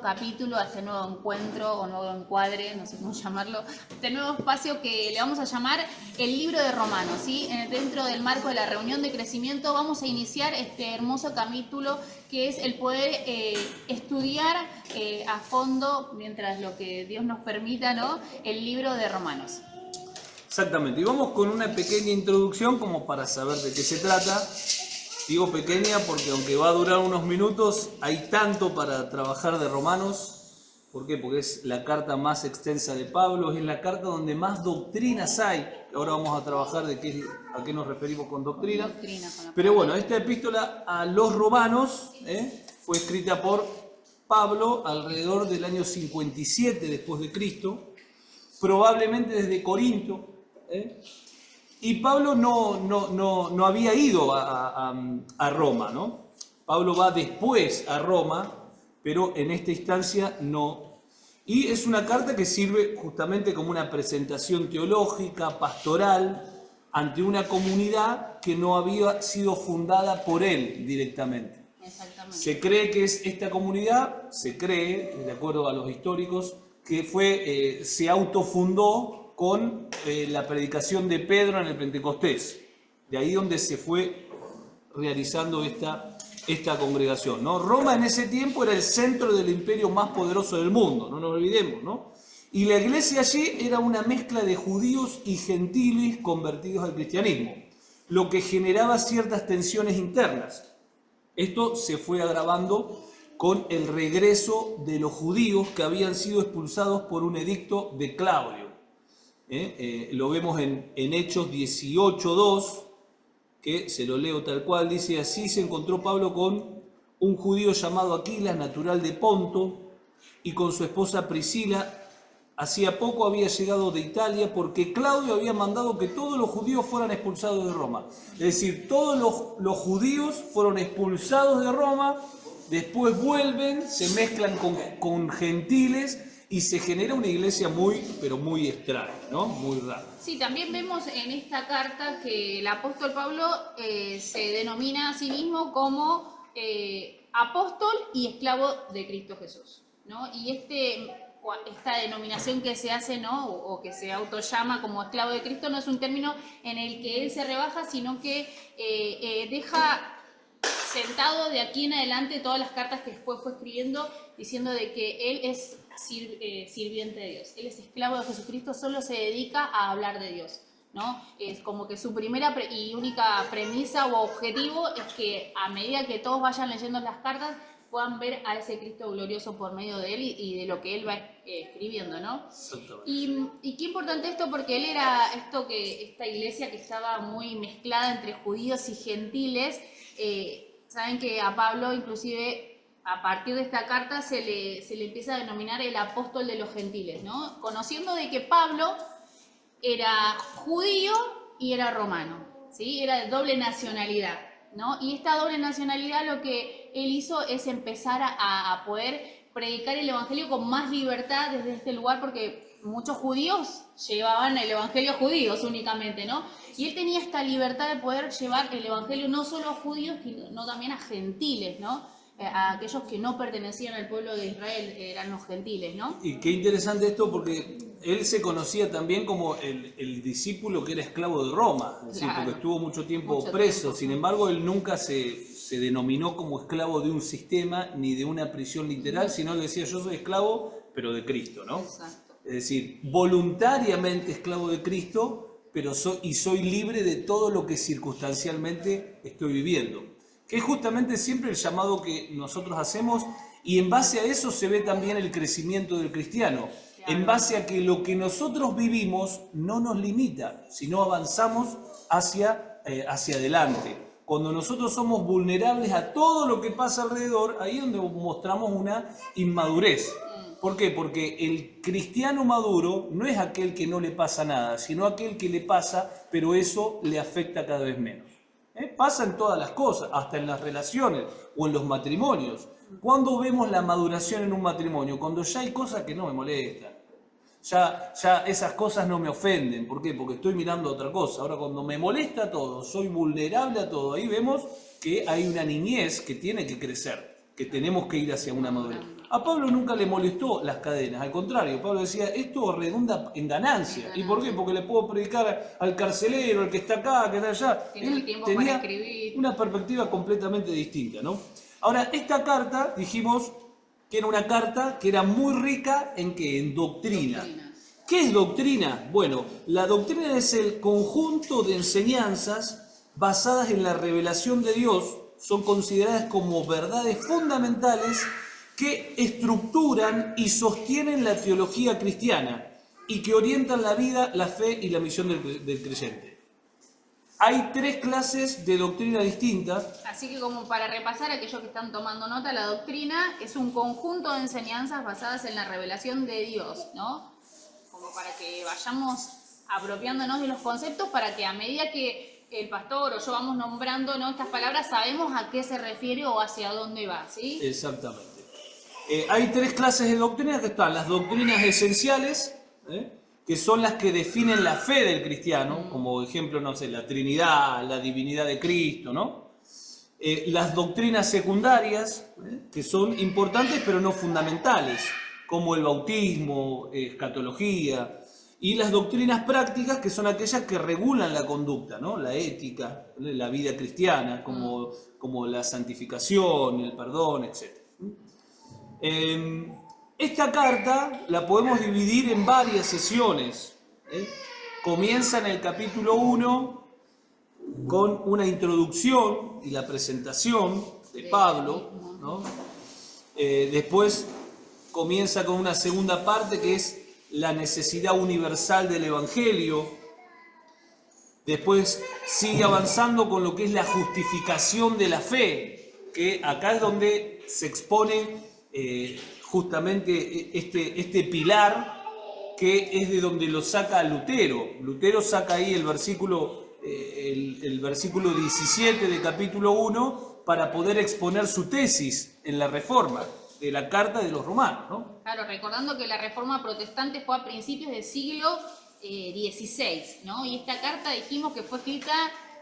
capítulo, a este nuevo encuentro o nuevo encuadre, no sé cómo llamarlo, este nuevo espacio que le vamos a llamar el libro de Romanos, ¿sí? Dentro del marco de la reunión de crecimiento vamos a iniciar este hermoso capítulo que es el poder estudiar a fondo, mientras lo que Dios nos permita, ¿no? El libro de Romanos. Exactamente, y vamos con una pequeña introducción como para saber de qué se trata. Digo pequeña porque aunque va a durar unos minutos, hay tanto para trabajar de Romanos. ¿Por qué? Porque es la carta más extensa de Pablo, es la carta donde más doctrinas hay. Ahora vamos a trabajar a qué nos referimos con doctrina. Pero bueno, esta epístola a los romanos fue escrita por Pablo alrededor del año 57 después de Cristo, probablemente desde Corinto. Y Pablo no había ido a Roma, ¿no? Pablo va después a Roma, pero en esta instancia no. Y es una carta que sirve justamente como una presentación teológica, pastoral, ante una comunidad que no había sido fundada por él directamente. Exactamente. Se cree que es esta comunidad, de acuerdo a los históricos, que se autofundó con la predicación de Pedro en el Pentecostés. De ahí donde se fue realizando esta congregación, ¿no? Roma en ese tiempo era el centro del imperio más poderoso del mundo, no nos olvidemos, ¿no? Y la iglesia allí era una mezcla de judíos y gentiles convertidos al cristianismo, lo que generaba ciertas tensiones internas. Esto se fue agravando con el regreso de los judíos que habían sido expulsados por un edicto de Claudio. Lo vemos en Hechos 18:2, que se lo leo tal cual, dice: así se encontró Pablo con un judío llamado Aquilas, natural de Ponto, y con su esposa Priscila. Hacía poco había llegado de Italia porque Claudio había mandado que todos los judíos fueran expulsados de Roma. Es decir, todos los judíos fueron expulsados de Roma, después vuelven, se mezclan con gentiles, y se genera una iglesia pero muy extraña, ¿no? Muy rara. Sí, también vemos en esta carta que el apóstol Pablo se denomina a sí mismo como apóstol y esclavo de Cristo Jesús, ¿no? Y esta denominación que se hace, ¿no? O que se autollama como esclavo de Cristo, no es un término en el que él se rebaja, sino que deja sentado de aquí en adelante todas las cartas que después fue escribiendo, diciendo de que él es sirviente de Dios, él es esclavo de Jesucristo, solo se dedica a hablar de Dios, ¿no? Es como que su primera y única premisa o objetivo es que a medida que todos vayan leyendo las cartas puedan ver a ese Cristo glorioso por medio de él y de lo que él va escribiendo, ¿no? Y qué importante esto, porque él era esta iglesia que estaba muy mezclada entre judíos y gentiles. Saben que a Pablo, inclusive, a partir de esta carta se le empieza a denominar el apóstol de los gentiles, ¿no? Conociendo de que Pablo era judío y era romano, ¿sí? Era de doble nacionalidad, ¿no? Y esta doble nacionalidad lo que él hizo es empezar a poder predicar el evangelio con más libertad desde este lugar, porque muchos judíos llevaban el evangelio a judíos únicamente, ¿no? Y él tenía esta libertad de poder llevar el evangelio no solo a judíos, sino también a gentiles, ¿no? A aquellos que no pertenecían al pueblo de Israel, eran los gentiles, ¿no? Y qué interesante esto, porque él se conocía también como el discípulo que era esclavo de Roma, es decir, porque estuvo mucho tiempo preso. Sin embargo, él nunca se denominó como esclavo de un sistema ni de una prisión literal, sino le decía: yo soy esclavo, pero de Cristo, ¿no? Exacto. Es decir, voluntariamente esclavo de Cristo, pero soy libre de todo lo que circunstancialmente estoy viviendo. Que es justamente siempre el llamado que nosotros hacemos, y en base a eso se ve también el crecimiento del cristiano, en base a que lo que nosotros vivimos no nos limita, sino avanzamos hacia adelante. Cuando nosotros somos vulnerables a todo lo que pasa alrededor, ahí es donde mostramos una inmadurez. ¿Por qué? Porque el cristiano maduro no es aquel que no le pasa nada, sino aquel que le pasa, pero eso le afecta cada vez menos. Pasa en todas las cosas, hasta en las relaciones o en los matrimonios. ¿Cuándo vemos la maduración en un matrimonio? Cuando ya hay cosas que no me molestan. Ya esas cosas no me ofenden. ¿Por qué? Porque estoy mirando otra cosa. Ahora, cuando me molesta todo, soy vulnerable a todo, ahí vemos que hay una niñez que tiene que crecer, que tenemos que ir hacia una madurez. A Pablo nunca le molestó las cadenas, al contrario, Pablo decía, esto redunda en ganancia. ¿Y por qué? Porque le puedo predicar al carcelero, al que está acá, que está allá. Tiene Él tiempo tenía para escribir. una perspectiva completamente distinta, ¿no? Ahora, esta carta, dijimos que era una carta que era muy rica ¿en qué? En doctrina. ¿Qué es doctrina? Bueno, la doctrina es el conjunto de enseñanzas basadas en la revelación de Dios, son consideradas como verdades fundamentales que estructuran y sostienen la teología cristiana y que orientan la vida, la fe y la misión del creyente. Hay 3 clases de doctrina distintas. Así que como para repasar a aquellos que están tomando nota, la doctrina es un conjunto de enseñanzas basadas en la revelación de Dios, ¿no? Como para que vayamos apropiándonos de los conceptos para que a medida que el pastor o yo vamos nombrando, ¿no?, estas palabras, sabemos a qué se refiere o hacia dónde va, ¿sí? Exactamente. Hay 3 clases de doctrina que están las doctrinas esenciales, que son las que definen la fe del cristiano, como ejemplo, no sé, la Trinidad, la divinidad de Cristo, ¿no? Las doctrinas secundarias, que son importantes pero no fundamentales, como el bautismo, escatología, y las doctrinas prácticas, que son aquellas que regulan la conducta, ¿no? La ética, la vida cristiana, como la santificación, el perdón, etc. Esta carta la podemos dividir en varias sesiones. Comienza en el capítulo 1 con una introducción y la presentación de Pablo, ¿no? Después comienza con una segunda parte que es la necesidad universal del Evangelio. Después sigue avanzando con lo que es la justificación de la fe, que acá es donde se expone justamente este pilar, que es de donde lo saca Lutero. Lutero saca ahí el versículo 17 de capítulo 1 para poder exponer su tesis en la Reforma de la Carta de los Romanos, ¿no? Claro, recordando que la Reforma Protestante fue a principios del siglo XVI, ¿no? Y esta carta dijimos que fue escrita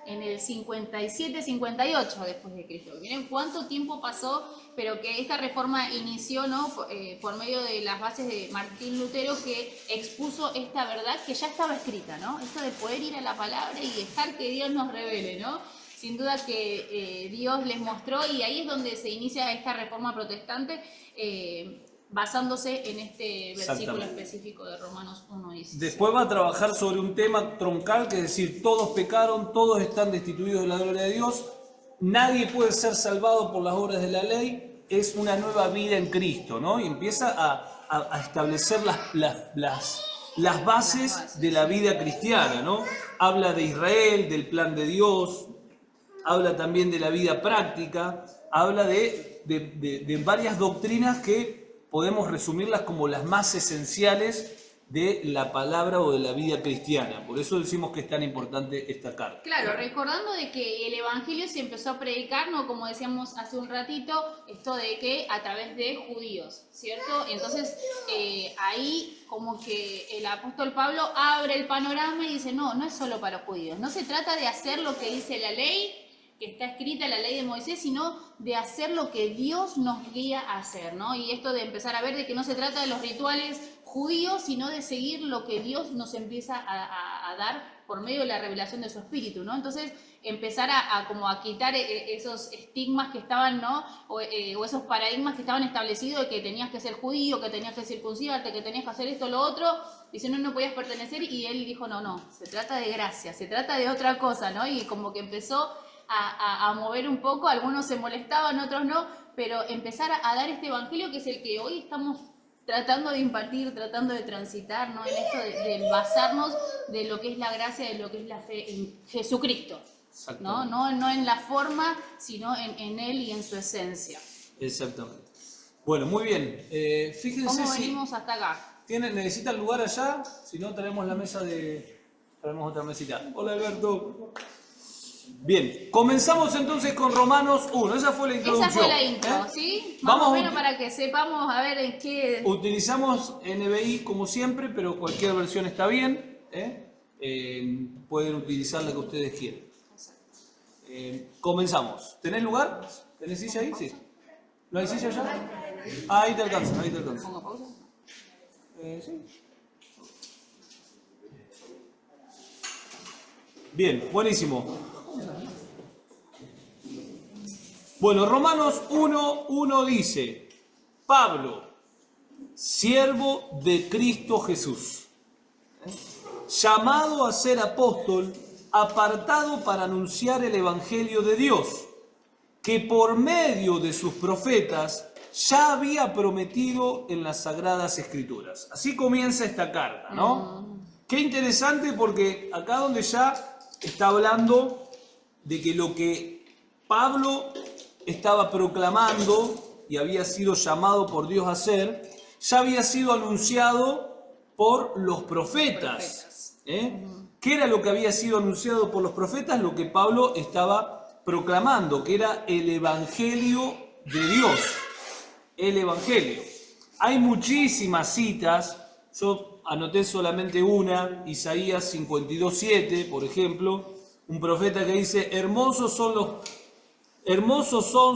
en el 57-58 después de Cristo. Miren cuánto tiempo pasó, pero que esta reforma inició, ¿no?, por medio de las bases de Martín Lutero, que expuso esta verdad que ya estaba escrita, ¿no? Esto de poder ir a la palabra y dejar que Dios nos revele, ¿no? Sin duda que Dios les mostró, y ahí es donde se inicia esta reforma protestante, basándose en este versículo específico de Romanos 1:16. Después va a trabajar sobre un tema troncal, que es decir, todos pecaron, todos están destituidos de la gloria de Dios, nadie puede ser salvado por las obras de la ley, es una nueva vida en Cristo, ¿no? Y empieza a establecer las bases de la vida cristiana, ¿no? Habla de Israel, del plan de Dios, habla también de la vida práctica, habla de varias doctrinas que podemos resumirlas como las más esenciales de la palabra o de la vida cristiana. Por eso decimos que es tan importante esta carta. Claro, recordando de que el Evangelio se empezó a predicar, ¿no?, como decíamos hace un ratito, esto de que a través de judíos, ¿cierto? Entonces ahí como que el apóstol Pablo abre el panorama y dice, no, no es solo para judíos, no se trata de hacer lo que dice la ley, que está escrita en la ley de Moisés, sino de hacer lo que Dios nos guía a hacer, ¿no? Y esto de empezar a ver de que no se trata de los rituales judíos, sino de seguir lo que Dios nos empieza a dar por medio de la revelación de su espíritu, ¿no? Entonces empezar como a quitar esos estigmas que estaban, ¿no?, o esos paradigmas que estaban establecidos de que tenías que ser judío, que tenías que circuncidarte, que tenías que hacer esto, lo otro, diciendo no podías pertenecer, y él dijo, no, se trata de gracia, se trata de otra cosa, ¿no? Y como que empezó a mover un poco, algunos se molestaban, otros no, pero empezar a dar este evangelio que es el que hoy estamos tratando de impartir, tratando de transitar, ¿no?, en esto de basarnos de lo que es la gracia, de lo que es la fe en Jesucristo, ¿no? No en la forma, sino en Él y en su esencia. Exactamente. Bueno, muy bien. Fíjense ¿Cómo venimos hasta acá? ¿Necesitan lugar allá? Si no, tenemos la mesa traemos otra mesita. Hola, Alberto. Bien, comenzamos entonces con Romanos 1, esa fue la introducción. Esa fue la intro, ¿sí? Más o menos para que sepamos a ver en qué... Utilizamos NBI como siempre, pero cualquier versión está bien, pueden utilizar la que ustedes quieran. Comenzamos. ¿Tenés lugar? ¿Tenés silla ahí? Sí. ¿No hay silla allá? Ahí te alcanza, ahí te alcanza. ¿Pongo pausa? Sí. Bien, buenísimo. Bueno, Romanos 1:1 dice, Pablo, siervo de Cristo Jesús, llamado a ser apóstol, apartado para anunciar el Evangelio de Dios, que por medio de sus profetas ya había prometido en las Sagradas Escrituras. Así comienza esta carta, ¿no? Qué interesante, porque acá donde ya está hablando de que lo que Pablo estaba proclamando y había sido llamado por Dios a hacer, ya había sido anunciado por los profetas. ¿Qué era lo que había sido anunciado por los profetas? Lo que Pablo estaba proclamando, que era el Evangelio de Dios. El Evangelio. Hay muchísimas citas, yo anoté solamente una, Isaías 52:7, por ejemplo, un profeta que dice, hermosos son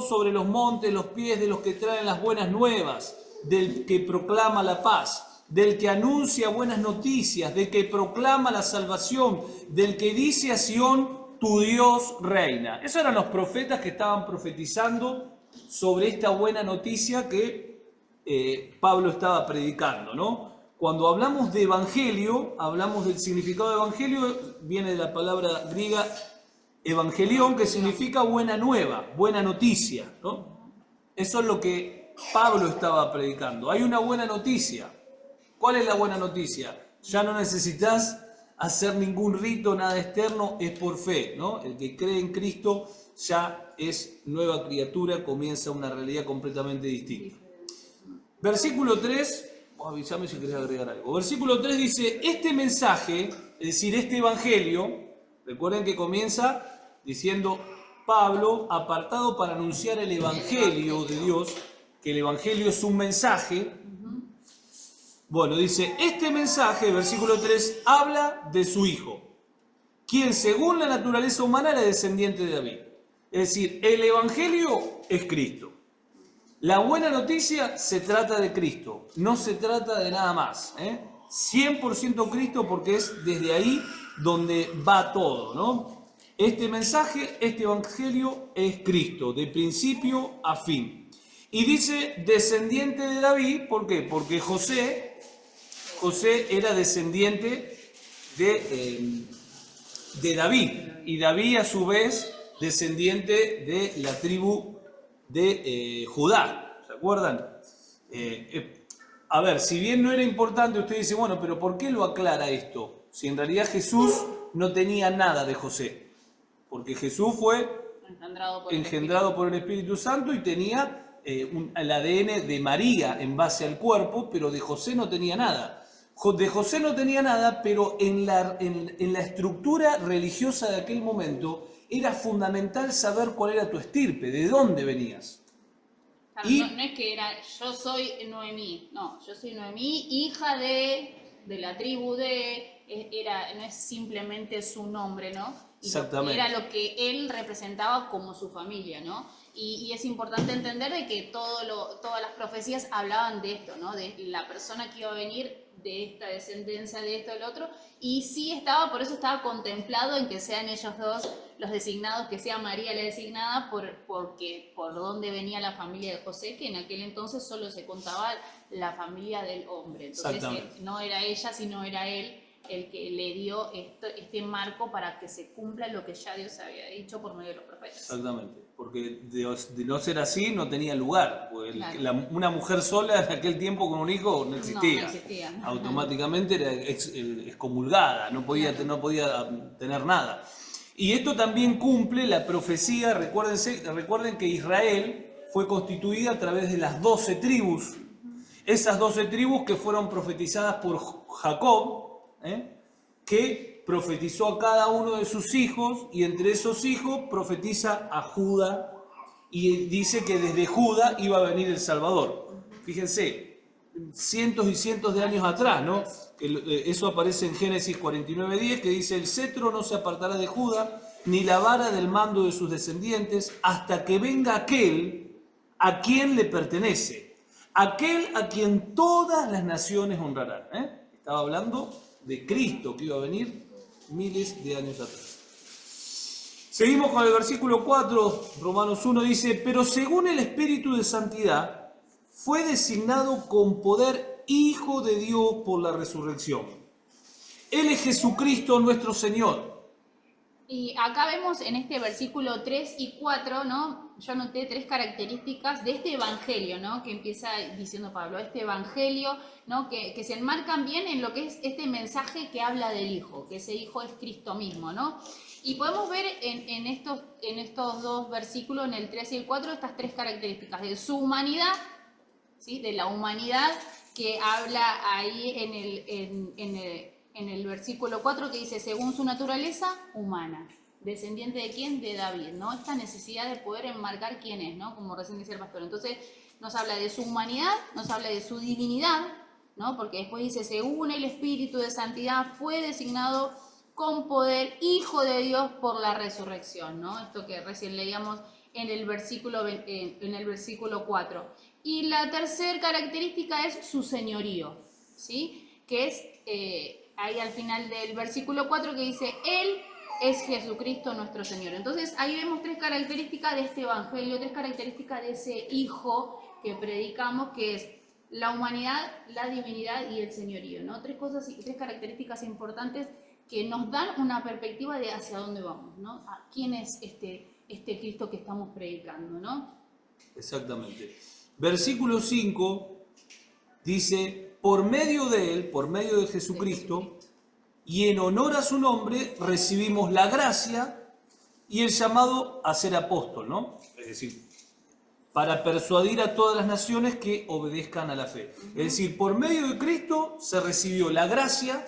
sobre los montes los pies de los que traen las buenas nuevas, del que proclama la paz, del que anuncia buenas noticias, del que proclama la salvación, del que dice a Sión, tu Dios reina. Esos eran los profetas que estaban profetizando sobre esta buena noticia que Pablo estaba predicando, ¿no? Cuando hablamos de evangelio, hablamos del significado de evangelio, viene de la palabra griega evangelión, que significa buena nueva, buena noticia, ¿no? Eso es lo que Pablo estaba predicando. Hay una buena noticia. ¿Cuál es la buena noticia? Ya no necesitas hacer ningún rito, nada externo, es por fe, ¿no? El que cree en Cristo ya es nueva criatura, comienza una realidad completamente distinta. Versículo 3, avísame si querés agregar algo. Versículo 3 dice, este mensaje, es decir, este evangelio, recuerden que comienza diciendo Pablo, apartado para anunciar el evangelio de Dios, que el evangelio es un mensaje. Bueno, dice, este mensaje, versículo 3, habla de su hijo, quien según la naturaleza humana era descendiente de David. Es decir, el evangelio es Cristo. La buena noticia se trata de Cristo, no se trata de nada más. 100% Cristo, porque es desde ahí donde va todo, ¿no? Este mensaje, este evangelio es Cristo, de principio a fin. Y dice descendiente de David, ¿por qué? Porque José era descendiente de David, y David a su vez descendiente de la tribu de Judá, ¿se acuerdan? A ver, si bien no era importante, usted dice, bueno, pero ¿por qué lo aclara esto? Si en realidad Jesús no tenía nada de José, porque Jesús fue engendrado por el Espíritu Santo y tenía el ADN de María en base al cuerpo, pero de José no tenía nada. De José no tenía nada, pero en la estructura religiosa de aquel momento era fundamental saber cuál era tu estirpe, de dónde venías. Claro, y no es que era, yo soy Noemí, no, yo soy Noemí, hija de la tribu de, no es simplemente su nombre, ¿no? Exactamente. Era lo que él representaba como su familia, ¿no? Y es importante entender de que todas las profecías hablaban de esto, ¿no? De la persona que iba a venir, de esta descendencia, de esto, del otro, y sí por eso estaba contemplado en que sean ellos dos los designados, que sea María la designada, porque por dónde venía la familia de José, que en aquel entonces solo se contaba la familia del hombre. Entonces no era ella, sino era él el que le dio este marco para que se cumpla lo que ya Dios había dicho por medio de los profetas. Exactamente, porque de no ser así no tenía lugar, pues claro. Una mujer sola en aquel tiempo con un hijo no existía, no existía. Automáticamente era excomulgada, no podía tener nada. Y esto también cumple la profecía, recuerden que Israel fue constituida a través de las 12 tribus, esas 12 tribus que fueron profetizadas por Jacob, que profetizó a cada uno de sus hijos, y entre esos hijos profetiza a Judá, y dice que desde Judá iba a venir el Salvador. Fíjense, cientos y cientos de años atrás, ¿no? Eso aparece en Génesis 49:10, que dice, el cetro no se apartará de Judá, ni la vara del mando de sus descendientes, hasta que venga aquel a quien le pertenece, aquel a quien todas las naciones honrarán. Estaba hablando de Cristo que iba a venir miles de años atrás. Seguimos con el versículo 4, Romanos 1 dice, pero según el Espíritu de Santidad, fue designado con poder Hijo de Dios por la resurrección. Él es Jesucristo nuestro Señor. Y acá vemos en este versículo 3 y 4, ¿no? Yo anoté 3 características de este evangelio, ¿no? Que empieza diciendo Pablo, este evangelio, ¿no? Que se enmarcan bien en lo que es este mensaje que habla del Hijo, que ese Hijo es Cristo mismo, ¿no? Y podemos ver en estos dos versículos, en el 3 y el 4, estas 3 características de su humanidad, ¿sí? De la humanidad que habla ahí en el versículo 4 que dice, según su naturaleza humana. ¿Descendiente de quién? De David, ¿no? Esta necesidad de poder enmarcar quién es, ¿no? Como recién decía el pastor. Entonces, nos habla de su humanidad, nos habla de su divinidad, ¿no? Porque después dice, según el Espíritu de Santidad fue designado con poder Hijo de Dios por la resurrección, ¿no? Esto que recién leíamos en el versículo 4. Y la tercera característica es su señorío, ¿sí? Que es ahí al final del versículo 4 que dice, Él es Jesucristo nuestro Señor. Entonces ahí vemos 3 características de este evangelio, 3 características de ese Hijo que predicamos, que es la humanidad, la divinidad y el señorío, ¿no? 3 características importantes que nos dan una perspectiva de hacia dónde vamos, ¿no? ¿A quién es este Cristo que estamos predicando, ¿no? Exactamente. Versículo 5 dice, por medio de Él, por medio de Jesucristo, y en honor a su nombre recibimos la gracia y el llamado a ser apóstol, ¿no? Es decir, para persuadir a todas las naciones que obedezcan a la fe. Es decir, por medio de Cristo se recibió la gracia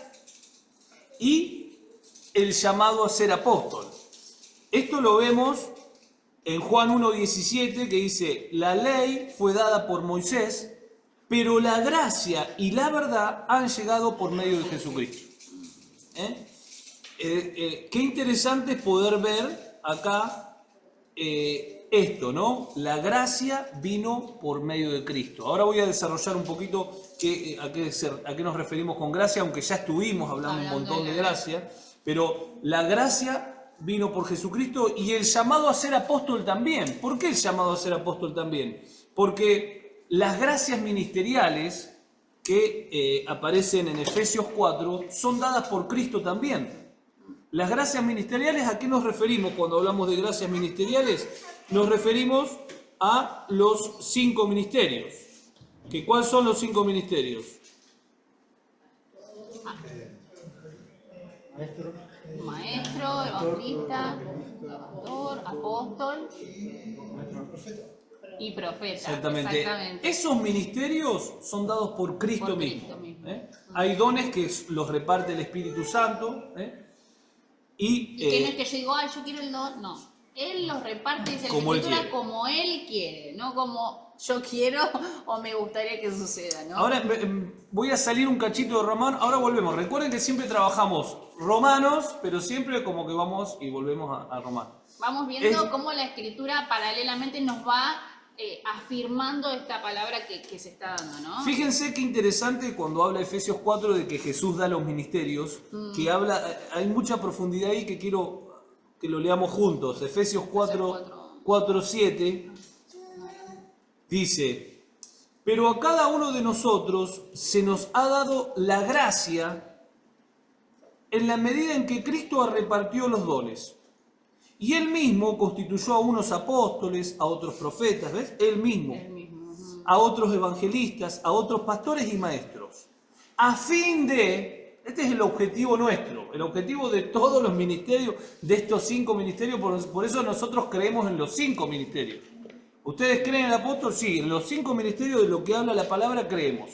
y el llamado a ser apóstol. Esto lo vemos en Juan 1:17 que dice, la ley fue dada por Moisés, pero la gracia y la verdad han llegado por medio de Jesucristo. Qué interesante poder ver acá esto, ¿no? La gracia vino por medio de Cristo. Ahora voy a desarrollar un poquito a qué nos referimos con gracia, aunque ya estuvimos hablando un montón de gracia, pero la gracia vino por Jesucristo y el llamado a ser apóstol también. ¿Por qué el llamado a ser apóstol también? Porque las gracias ministeriales que aparecen en Efesios 4 son dadas por Cristo también. Las gracias ministeriales, ¿a qué nos referimos cuando hablamos de gracias ministeriales? Nos referimos a los 5 ministerios. ¿Cuáles son los 5 ministerios? Maestro, evangelista, pastor, apóstol y profeta. Exactamente. Esos ministerios son dados por Cristo mismo. Hay dones que los reparte el Espíritu Santo. Y que no es que yo digo, yo quiero el don, no. Él los reparte, dice la Escritura, como Él quiere, no como yo quiero o me gustaría que suceda, ¿no? Ahora voy a salir un cachito de Román, ahora volvemos. Recuerden que siempre trabajamos Romanos, pero siempre como que vamos y volvemos a Román. Vamos viendo cómo la Escritura paralelamente nos va afirmando esta palabra que se está dando, ¿no? Fíjense qué interesante cuando habla Efesios 4 de que Jesús da los ministerios, que habla, hay mucha profundidad ahí que quiero que lo leamos juntos. Efesios 4:7 dice, pero a cada uno de nosotros se nos ha dado la gracia en la medida en que Cristo repartió los dones. Y Él mismo constituyó a unos apóstoles, a otros profetas, ¿ves? Él mismo. A otros evangelistas, a otros pastores y maestros. A fin de, este es el objetivo nuestro, el objetivo de todos los ministerios, de estos 5 ministerios, por eso nosotros creemos en los 5 ministerios. ¿Ustedes creen en el apóstol? Sí, en los 5 ministerios de lo que habla la palabra creemos.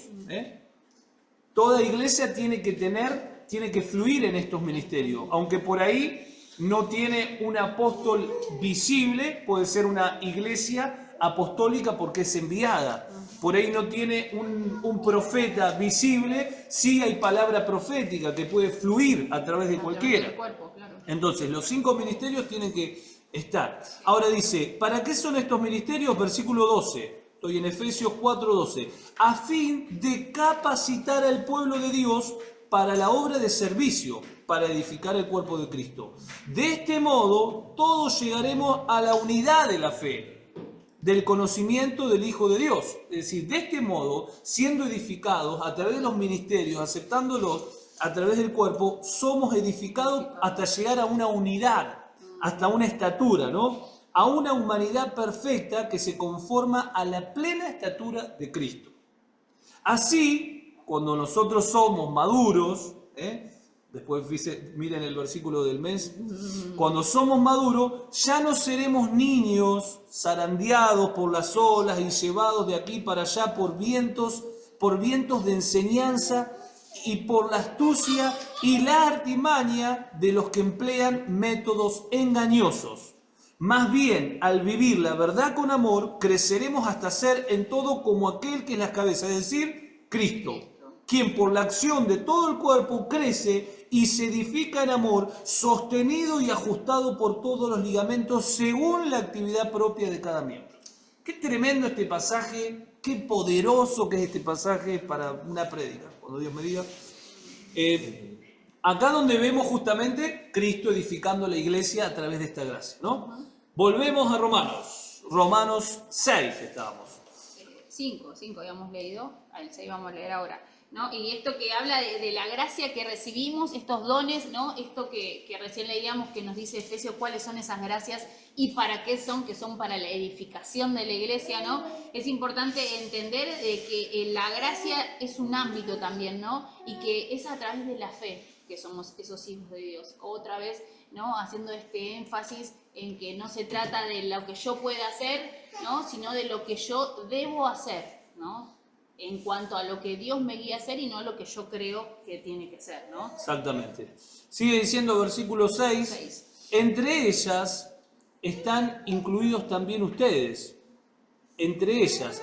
Toda iglesia tiene que fluir en estos ministerios, aunque por ahí no tiene un apóstol visible, puede ser una iglesia apostólica porque es enviada. Por ahí no tiene un profeta visible, sí hay palabra profética que puede fluir a través de cualquiera. Entonces, los 5 ministerios tienen que estar. Ahora dice, ¿para qué son estos ministerios? Versículo 12. Estoy en Efesios 4:12. A fin de capacitar al pueblo de Dios para la obra de servicio, para edificar el cuerpo de Cristo. De este modo, todos llegaremos a la unidad de la fe, del conocimiento del Hijo de Dios. Es decir, de este modo, siendo edificados a través de los ministerios, aceptándolos a través del cuerpo, somos edificados hasta llegar a una unidad, hasta una estatura, ¿no? A una humanidad perfecta que se conforma a la plena estatura de Cristo. Así, cuando nosotros somos maduros, después miren el versículo del mes, cuando somos maduros ya no seremos niños zarandeados por las olas y llevados de aquí para allá por vientos de enseñanza y por la astucia y la artimaña de los que emplean métodos engañosos. Más bien, al vivir la verdad con amor, creceremos hasta ser en todo como aquel que es la cabeza, es decir, Cristo, quien por la acción de todo el cuerpo crece y se edifica en amor, sostenido y ajustado por todos los ligamentos según la actividad propia de cada miembro. Qué tremendo este pasaje, qué poderoso que es este pasaje para una prédica, cuando Dios me diga. Acá donde vemos justamente Cristo edificando la iglesia a través de esta gracia, ¿no? Volvemos a Romanos 6 estábamos. 5 habíamos leído, al 6 vamos a leer ahora, ¿no? Y esto que habla de la gracia que recibimos, estos dones, ¿no? Esto que recién leíamos que nos dice Efesios, cuáles son esas gracias y para qué son, que son para la edificación de la iglesia, ¿no? Es importante entender que la gracia es un ámbito también, ¿no? Y que es a través de la fe que somos esos hijos de Dios. Otra vez, ¿no? Haciendo este énfasis en que no se trata de lo que yo pueda hacer, ¿no? Sino de lo que yo debo hacer, ¿no? En cuanto a lo que Dios me guía a hacer y no lo que yo creo que tiene que ser, ¿no? Exactamente. Sigue diciendo versículo 6. Entre ellas están incluidos también ustedes. Entre ellas,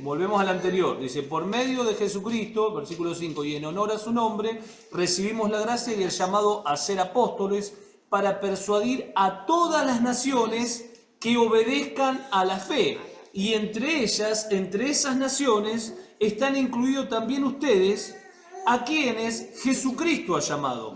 volvemos al anterior, dice, por medio de Jesucristo, versículo 5, y en honor a su nombre, recibimos la gracia y el llamado a ser apóstoles para persuadir a todas las naciones que obedezcan a la fe. Y entre ellas, entre esas naciones, están incluidos también ustedes, a quienes Jesucristo ha llamado.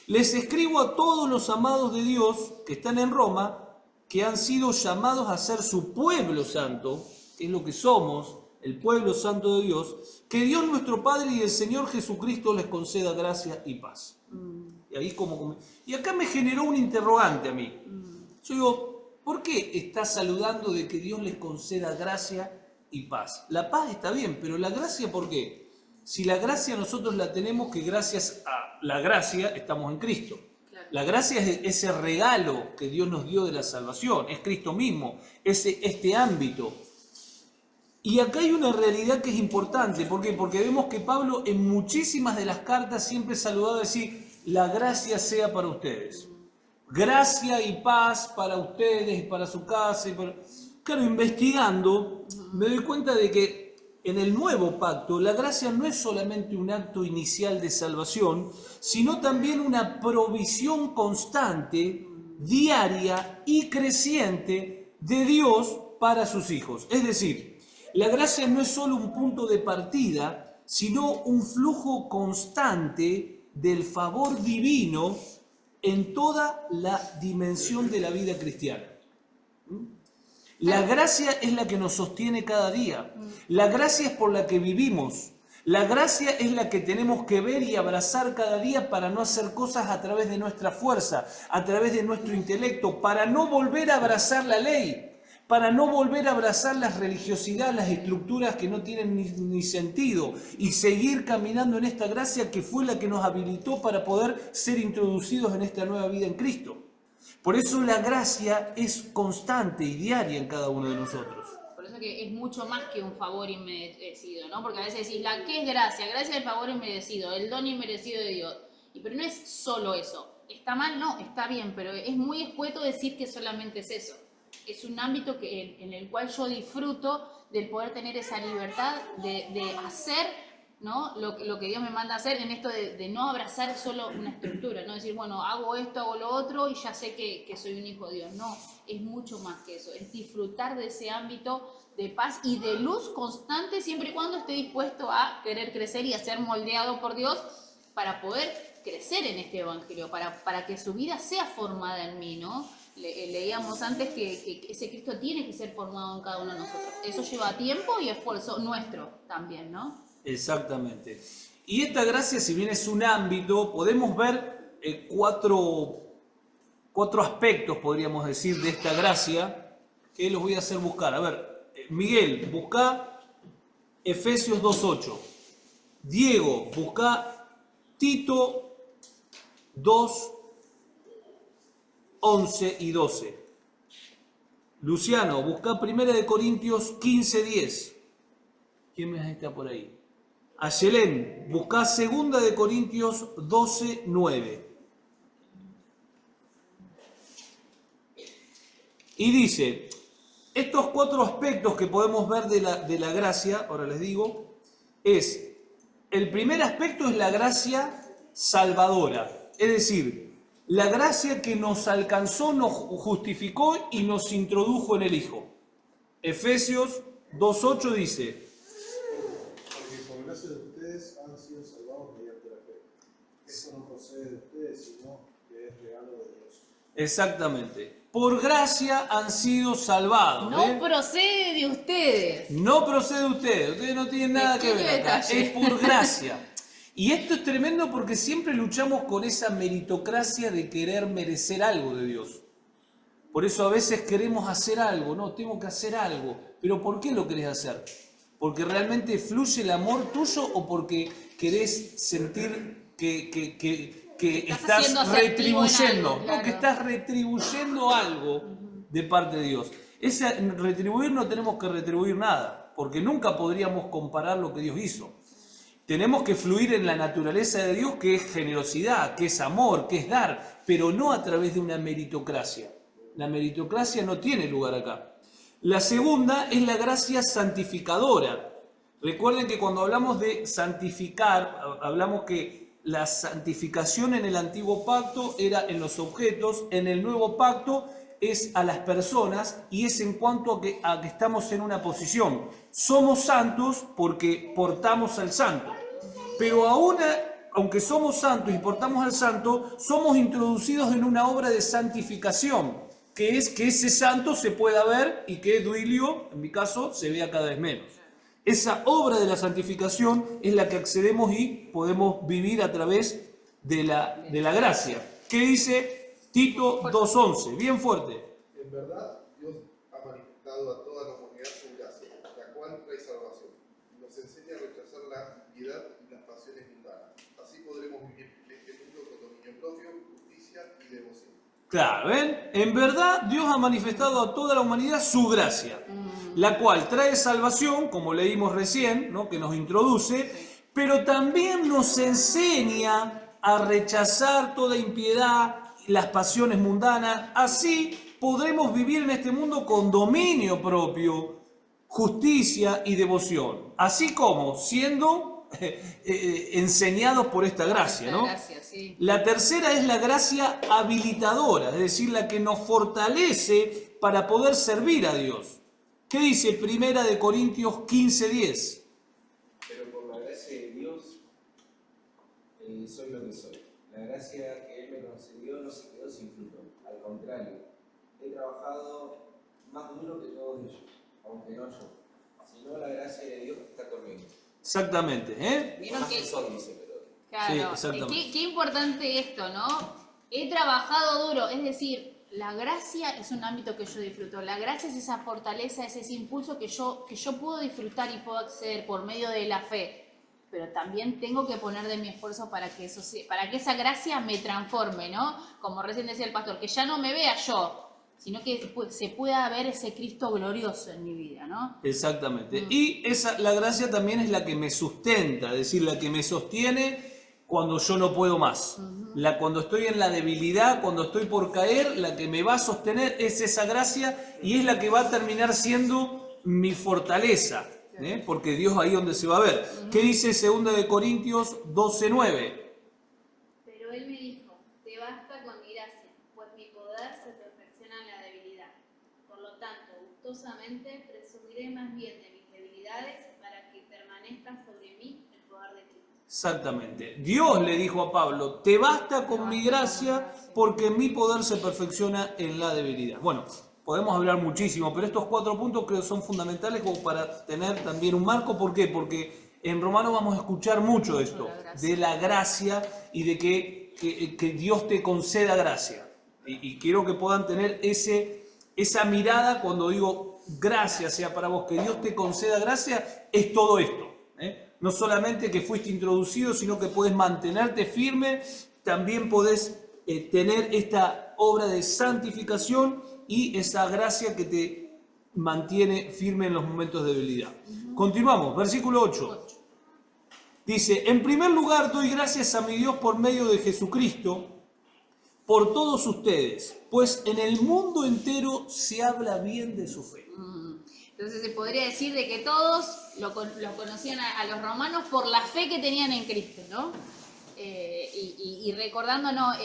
Les escribo a todos los amados de Dios que están en Roma, que han sido llamados a ser su pueblo santo, que es lo que somos, el pueblo santo de Dios, que Dios nuestro Padre y el Señor Jesucristo les conceda gracia y paz. Y ahí y acá me generó un interrogante a mí. Yo digo, ¿por qué está saludando de que Dios les conceda gracia y paz? La paz está bien, pero la gracia, ¿por qué? Si la gracia nosotros la tenemos, que gracias a la gracia estamos en Cristo. La gracia es ese regalo que Dios nos dio de la salvación, es Cristo mismo, este ámbito. Y acá hay una realidad que es importante, ¿por qué? Porque vemos que Pablo en muchísimas de las cartas siempre saludaba a decir, la gracia sea para ustedes. Gracia y paz para ustedes, para su casa. Claro, investigando, me doy cuenta de que en el nuevo pacto, la gracia no es solamente un acto inicial de salvación, sino también una provisión constante, diaria y creciente de Dios para sus hijos. Es decir, la gracia no es solo un punto de partida, sino un flujo constante del favor divino en toda la dimensión de la vida cristiana. La gracia es la que nos sostiene cada día. La gracia es por la que vivimos. La gracia es la que tenemos que ver y abrazar cada día para no hacer cosas a través de nuestra fuerza, a través de nuestro intelecto, para no volver a abrazar la ley, para no volver a abrazar la religiosidad, las estructuras que no tienen ni sentido y seguir caminando en esta gracia que fue la que nos habilitó para poder ser introducidos en esta nueva vida en Cristo. Por eso la gracia es constante y diaria en cada uno de nosotros. Por eso que es mucho más que un favor inmerecido, ¿no? Porque a veces decís, ¿qué es gracia? Gracia es el favor inmerecido, el don inmerecido de Dios. Pero no es solo eso. ¿Está mal? No, está bien, pero es muy escueto decir que solamente es eso. Es un ámbito en el cual yo disfruto del poder tener esa libertad de hacer, ¿no? Lo que Dios me manda a hacer en esto de no abrazar solo una estructura, no decir, bueno, hago esto, hago lo otro y ya sé que soy un hijo de Dios. No, es mucho más que eso, es disfrutar de ese ámbito de paz y de luz constante siempre y cuando esté dispuesto a querer crecer y a ser moldeado por Dios para poder crecer en este evangelio, para que su vida sea formada en mí, ¿no? Leíamos antes que ese Cristo tiene que ser formado en cada uno de nosotros. Eso lleva tiempo y esfuerzo nuestro también, ¿no? Exactamente. Y esta gracia, si bien es un ámbito, podemos ver cuatro aspectos, podríamos decir, de esta gracia, que los voy a hacer buscar. A ver, Miguel, busca Efesios 2.8. Diego, busca Tito 2.11 y 12. Luciano, busca 1 Corintios 15.10. ¿Quién me está por ahí? Ayelén, busca 2 Corintios 12.9. Y dice, estos cuatro aspectos que podemos ver de la gracia, ahora les digo, el primer aspecto es la gracia salvadora, es decir, la gracia que nos alcanzó, nos justificó y nos introdujo en el Hijo. Efesios 2.8 dice, porque por gracia de ustedes han sido salvados mediante la fe. Eso no procede de ustedes, sino que es regalo de Dios. exactamente, por gracia han sido salvados. No procede de ustedes. No procede de ustedes no tienen nada que ver acá, es por gracia. Y esto es tremendo porque siempre luchamos con esa meritocracia de querer merecer algo de Dios. Por eso a veces queremos hacer algo, no, tengo que hacer algo. Pero ¿por qué lo querés hacer? ¿Porque realmente fluye el amor tuyo o porque querés sentir que estás retribuyendo? Algo, claro. No, que estás retribuyendo algo de parte de Dios. Ese retribuir no tenemos que retribuir nada, porque nunca podríamos comparar lo que Dios hizo. Tenemos que fluir en la naturaleza de Dios, que es generosidad, que es amor, que es dar, pero no a través de una meritocracia. La meritocracia no tiene lugar acá. La segunda es la gracia santificadora. Recuerden que cuando hablamos de santificar, hablamos que la santificación en el antiguo pacto era en los objetos, en el nuevo pacto es a las personas y es en cuanto a que estamos en una posición. Somos santos porque portamos al santo, pero aunque somos santos y portamos al santo, somos introducidos en una obra de santificación, que es que ese santo se pueda ver y que Duilio, en mi caso, se vea cada vez menos. Esa obra de la santificación es la que accedemos y podemos vivir a través de la gracia. ¿Qué dice Tito 2.11? Bien fuerte. En verdad, Dios ha manifestado a toda la humanidad su gracia, la cual trae salvación. Nos enseña a rechazar la impiedad y las pasiones mundanas. Así podremos vivir en este mundo con dominio propio, justicia y devoción. Claro, ¿ven? En verdad, Dios ha manifestado a toda la humanidad su gracia, la cual trae salvación, como leímos recién, ¿no? Que nos introduce, pero también nos enseña a rechazar toda impiedad, las pasiones mundanas. Así podremos vivir en este mundo con dominio propio, justicia y devoción, así como siendo enseñados por esta gracia, ¿no? Gracia, sí. La tercera es la gracia habilitadora, es decir, la que nos fortalece para poder servir a Dios. ¿Qué dice 1 Corintios 15:10? Pero por la gracia de Dios soy lo que soy. La gracia que Él me concedió no se quedó sin fruto. Al contrario, he trabajado más duro que todos ellos, aunque no yo, sino la gracia de Dios que está conmigo. Exactamente, ¿eh? Vieron Más que, que son, dice, pero... claro, Sí, exactamente. qué importante esto, ¿no? He trabajado duro, es decir, la gracia es un ámbito que yo disfruto. La gracia es esa fortaleza, es ese impulso que yo puedo disfrutar y puedo acceder por medio de la fe. Pero también tengo que poner de mi esfuerzo para que esa gracia me transforme, ¿no? Como recién decía el pastor, que ya no me vea yo, sino que se pueda ver ese Cristo glorioso en mi vida, ¿no? Exactamente. Y la gracia también es la que me sustenta, es decir, la que me sostiene cuando yo no puedo más. Cuando estoy en la debilidad, cuando estoy por caer, la que me va a sostener es esa gracia y es la que va a terminar siendo mi fortaleza. porque Dios ahí donde se va a ver. ¿Qué dice 2 de Corintios 12:9? Pero él me dijo, te basta con mi gracia, pues mi poder se perfecciona en la debilidad. Por lo tanto, gustosamente presumiré más bien de mis debilidades para que permanezca sobre mí el poder de Cristo. Exactamente. Dios le dijo a Pablo, te basta con mi gracia porque mi poder se perfecciona en la debilidad. Bueno, podemos hablar muchísimo, pero estos 4 puntos creo que son fundamentales como para tener también un marco. ¿Por qué? Porque en Romanos vamos a escuchar mucho de esto, de la gracia y de que Dios te conceda gracia. Y quiero que puedan tener esa mirada cuando digo gracia sea para vos, que Dios te conceda gracia, es todo esto. No solamente que fuiste introducido, sino que puedes mantenerte firme, también podés tener esta obra de santificación y esa gracia que te mantiene firme en los momentos de debilidad. Continuamos, versículo 8. Dice, en primer lugar doy gracias a mi Dios por medio de Jesucristo, por todos ustedes, pues en el mundo entero se habla bien de su fe. Entonces se podría decir de que todos lo conocían a los romanos por la fe que tenían en Cristo, ¿no? Y recordándonos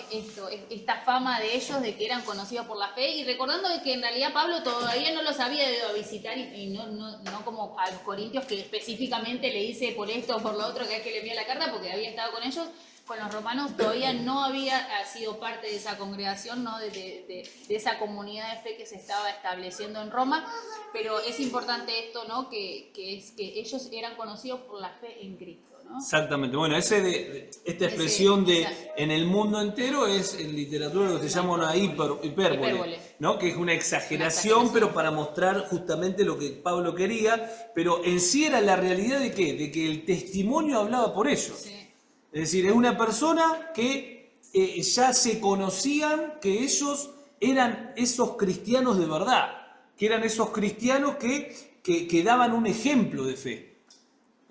esta fama de ellos de que eran conocidos por la fe y recordando de que en realidad Pablo todavía no los había ido a visitar y no como a los corintios que específicamente le dice por esto o por lo otro que es que le envía la carta porque había estado con ellos. Con los romanos todavía no había sido parte de esa congregación, ¿no? de esa comunidad de fe que se estaba estableciendo en Roma, pero es importante esto, ¿no? que ellos eran conocidos por la fe en Cristo, ¿no? Exactamente, bueno, esta expresión de en el mundo entero es en literatura lo que se llama una hipérbole, ¿no? Que es una exageración, pero para mostrar justamente lo que Pablo quería, pero en sí era la realidad de ¿qué? De que el testimonio hablaba por ellos. Sí. Es decir, es una persona que ya se conocían que ellos eran esos cristianos de verdad, que eran esos cristianos que daban un ejemplo de fe.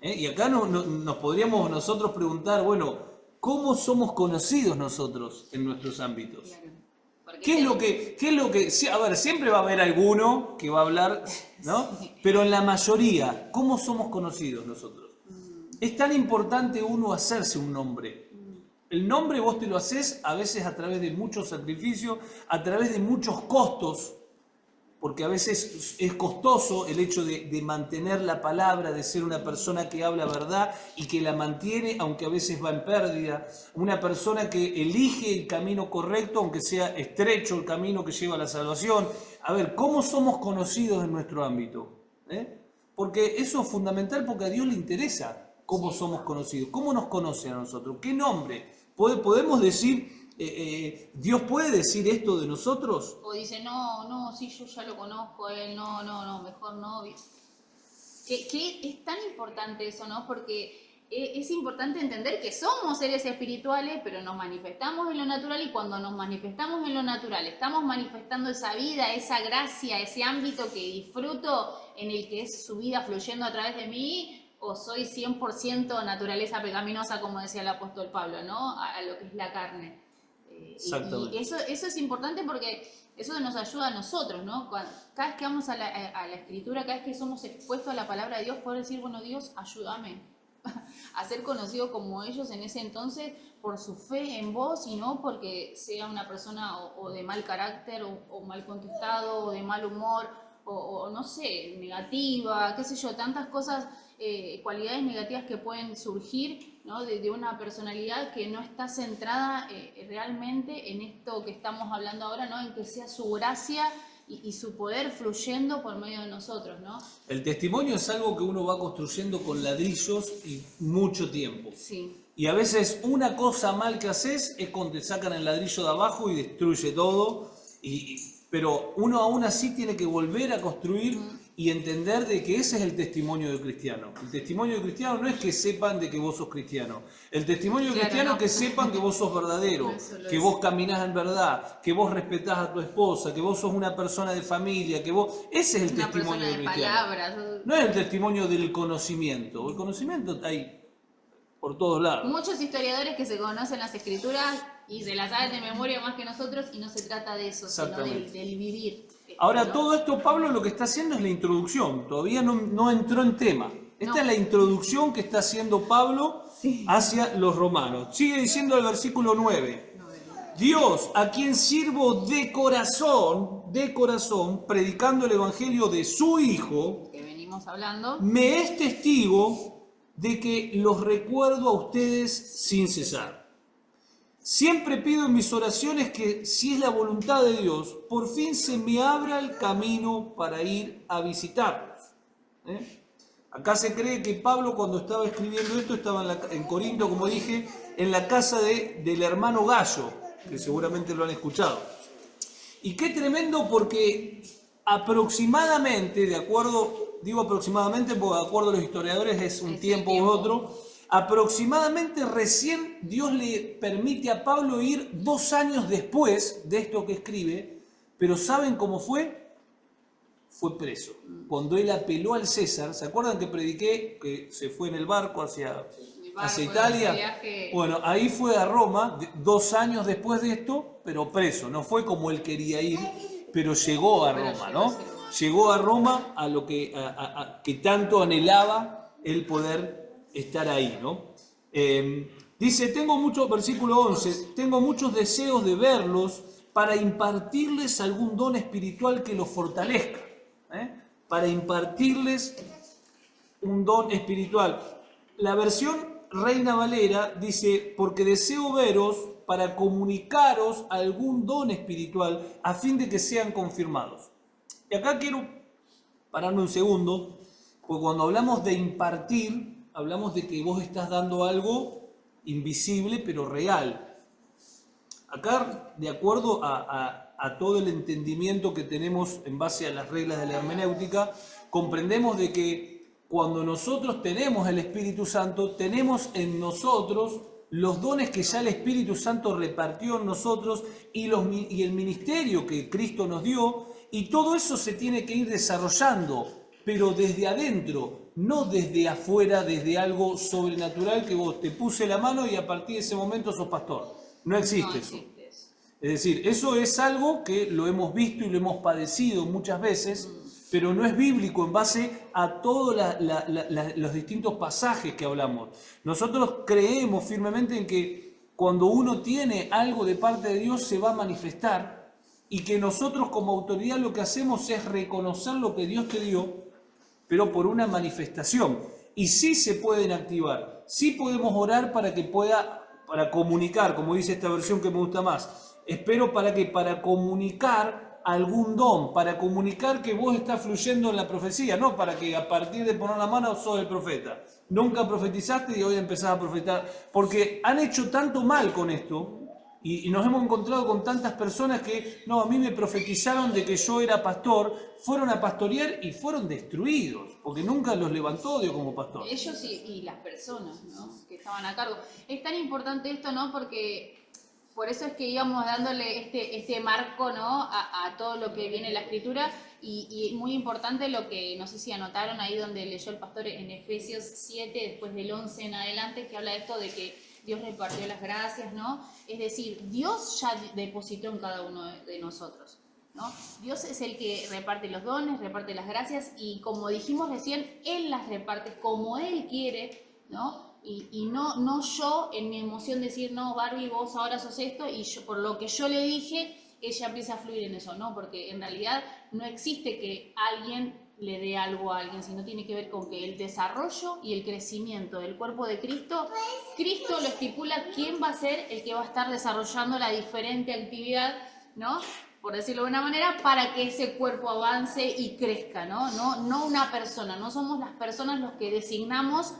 Y acá nos podríamos nosotros preguntar, bueno, ¿cómo somos conocidos nosotros en nuestros ámbitos? Claro. ¿Qué es lo que, a ver, siempre va a haber alguno que va a hablar, ¿no? Pero en la mayoría, ¿cómo somos conocidos nosotros? Es tan importante uno hacerse un nombre. El nombre vos te lo haces a veces a través de muchos sacrificios, a través de muchos costos, porque a veces es costoso el hecho de mantener la palabra, de ser una persona que habla verdad y que la mantiene, aunque a veces va en pérdida. Una persona que elige el camino correcto, aunque sea estrecho el camino que lleva a la salvación. A ver, ¿cómo somos conocidos en nuestro ámbito? Porque eso es fundamental porque a Dios le interesa. ¿Cómo somos conocidos? ¿Cómo nos conocen a nosotros? ¿Qué nombre? ¿Podemos decir, Dios puede decir esto de nosotros? O dice, no, sí, yo ya lo conozco, él, no, mejor no. Que es tan importante eso, ¿no? Porque es importante entender que somos seres espirituales, pero nos manifestamos en lo natural y cuando nos manifestamos en lo natural, estamos manifestando esa vida, esa gracia, ese ámbito que disfruto en el que es su vida fluyendo a través de mí, o soy 100% naturaleza pecaminosa, como decía el apóstol Pablo, ¿no? A lo que es la carne. Y eso es importante porque eso nos ayuda a nosotros, ¿no? Cada vez que vamos a la Escritura, cada vez que somos expuestos a la palabra de Dios, poder decir, bueno, Dios, ayúdame a ser conocido como ellos en ese entonces por su fe en vos y no porque sea una persona o de mal carácter o mal contestado o de mal humor o no sé, negativa, qué sé yo, tantas cosas, cualidades negativas que pueden surgir, ¿no? de una personalidad que no está centrada realmente en esto que estamos hablando ahora, ¿no? En que sea su gracia y su poder fluyendo por medio de nosotros, ¿no? El testimonio es algo que uno va construyendo con ladrillos y mucho tiempo. Sí. Y a veces una cosa mal que haces es cuando te sacan el ladrillo de abajo y destruye todo. Pero uno aún así tiene que volver a construir y entender de que ese es el testimonio del cristiano. El testimonio del cristiano no es que sepan de que vos sos cristiano. El testimonio del cristiano es que sepan que vos sos verdadero, que vos caminás en verdad, que vos respetás a tu esposa, que vos sos una persona de familia, que vos... Ese es el testimonio del cristiano. Palabras. No es el testimonio del conocimiento. El conocimiento hay por todos lados. Muchos historiadores que se conocen las escrituras y se las saben de memoria más que nosotros, y no se trata de eso, sino del vivir. Ahora, ¿no? todo esto Pablo lo que está haciendo es la introducción, todavía no entró en tema. Esta No. es la introducción que está haciendo Pablo hacia los romanos. Sigue diciendo el versículo 9. Dios, a quien sirvo de corazón, predicando el evangelio de su Hijo, Que venimos hablando. me es testigo de que los recuerdo a ustedes sin cesar. Siempre pido en mis oraciones que, si es la voluntad de Dios, por fin se me abra el camino para ir a visitarlos. Acá se cree que Pablo, cuando estaba escribiendo esto, estaba en Corinto, como dije, en la casa del hermano Gallo, que seguramente lo han escuchado. Y qué tremendo, porque aproximadamente, digo aproximadamente porque de acuerdo a los historiadores es un tiempo u otro, aproximadamente recién Dios le permite a Pablo ir 2 años después de esto que escribe, pero ¿saben cómo fue? Fue preso. Cuando él apeló al César, ¿se acuerdan que prediqué que se fue en el barco hacia Italia? Bueno, ahí fue a Roma 2 años después de esto, pero preso. No fue como él quería ir, pero llegó a Roma, ¿no? Llegó a Roma a lo que tanto anhelaba el poder estar ahí, ¿no? Dice, versículo 11, tengo muchos deseos de verlos para impartirles algún don espiritual que los fortalezca. Para impartirles un don espiritual. La versión Reina Valera dice, porque deseo veros para comunicaros algún don espiritual a fin de que sean confirmados. Y acá quiero pararme un segundo, porque cuando hablamos de impartir, hablamos de que vos estás dando algo invisible pero real. Acá, de acuerdo a todo el entendimiento que tenemos en base a las reglas de la hermenéutica, comprendemos de que cuando nosotros tenemos el Espíritu Santo, tenemos en nosotros los dones que ya el Espíritu Santo repartió en nosotros y el ministerio que Cristo nos dio, y todo eso se tiene que ir desarrollando, pero desde adentro, no desde afuera, desde algo sobrenatural que vos te puse la mano y a partir de ese momento sos pastor. No existe eso. Es decir, eso es algo que lo hemos visto y lo hemos padecido muchas veces, pero no es bíblico en base a todos los distintos pasajes que hablamos. Nosotros creemos firmemente en que cuando uno tiene algo de parte de Dios se va a manifestar, y que nosotros como autoridad lo que hacemos es reconocer lo que Dios te dio, pero por una manifestación. Y sí se pueden activar, sí podemos orar para que para comunicar, como dice esta versión que me gusta más. Espero para comunicar algún don, para comunicar que vos estás fluyendo en la profecía, no para que a partir de poner la mano sos el profeta. Nunca profetizaste y hoy empezás a profetizar, porque han hecho tanto mal con esto y nos hemos encontrado con tantas personas que, no, a mí me profetizaron de que yo era pastor, fueron a pastorear y fueron destruidos, porque nunca los levantó Dios como pastor. Ellos y las personas, ¿no?, que estaban a cargo. Es tan importante esto, ¿no?, porque por eso es que íbamos dándole este marco, ¿no?, a todo lo que viene en la Escritura, y muy importante lo que, no sé si anotaron ahí donde leyó el pastor en Efesios 7, después del 11 en adelante, que habla de esto de que Dios repartió las gracias, ¿no? Es decir, Dios ya depositó en cada uno de nosotros, ¿no? Dios es el que reparte los dones, reparte las gracias, y como dijimos recién, Él las reparte como Él quiere, ¿no? Y no yo en mi emoción decir, no, Barbie, vos ahora sos esto, y yo, por lo que yo le dije, ella empieza a fluir en eso, ¿no? Porque en realidad no existe que alguien le dé algo a alguien, sino tiene que ver con que el desarrollo y el crecimiento del cuerpo de Cristo, Cristo lo estipula quién va a ser el que va a estar desarrollando la diferente actividad, ¿no?, por decirlo de una manera, para que ese cuerpo avance y crezca, ¿no? No una persona, no somos las personas los que designamos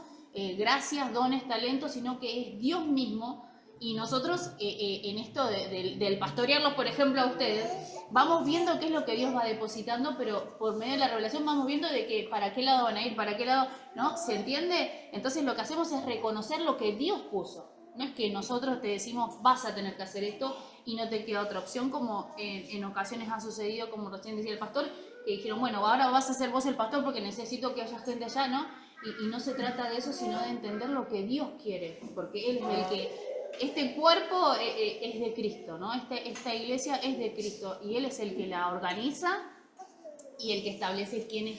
gracias, dones, talentos, sino que es Dios mismo. Y nosotros en esto del pastorearlos, por ejemplo, a ustedes, vamos viendo qué es lo que Dios va depositando, pero por medio de la revelación vamos viendo de que para qué lado van a ir, para qué lado, ¿no? ¿Se entiende? Entonces lo que hacemos es reconocer lo que Dios puso. No es que nosotros te decimos, vas a tener que hacer esto y no te queda otra opción, como en ocasiones ha sucedido, como recién decía el pastor, que dijeron, bueno, ahora vas a ser vos el pastor porque necesito que haya gente allá, ¿no? y no se trata de eso, sino de entender lo que Dios quiere, porque Él es el que, este cuerpo es de Cristo, ¿no? Esta iglesia es de Cristo y Él es el que la organiza y el que establece quién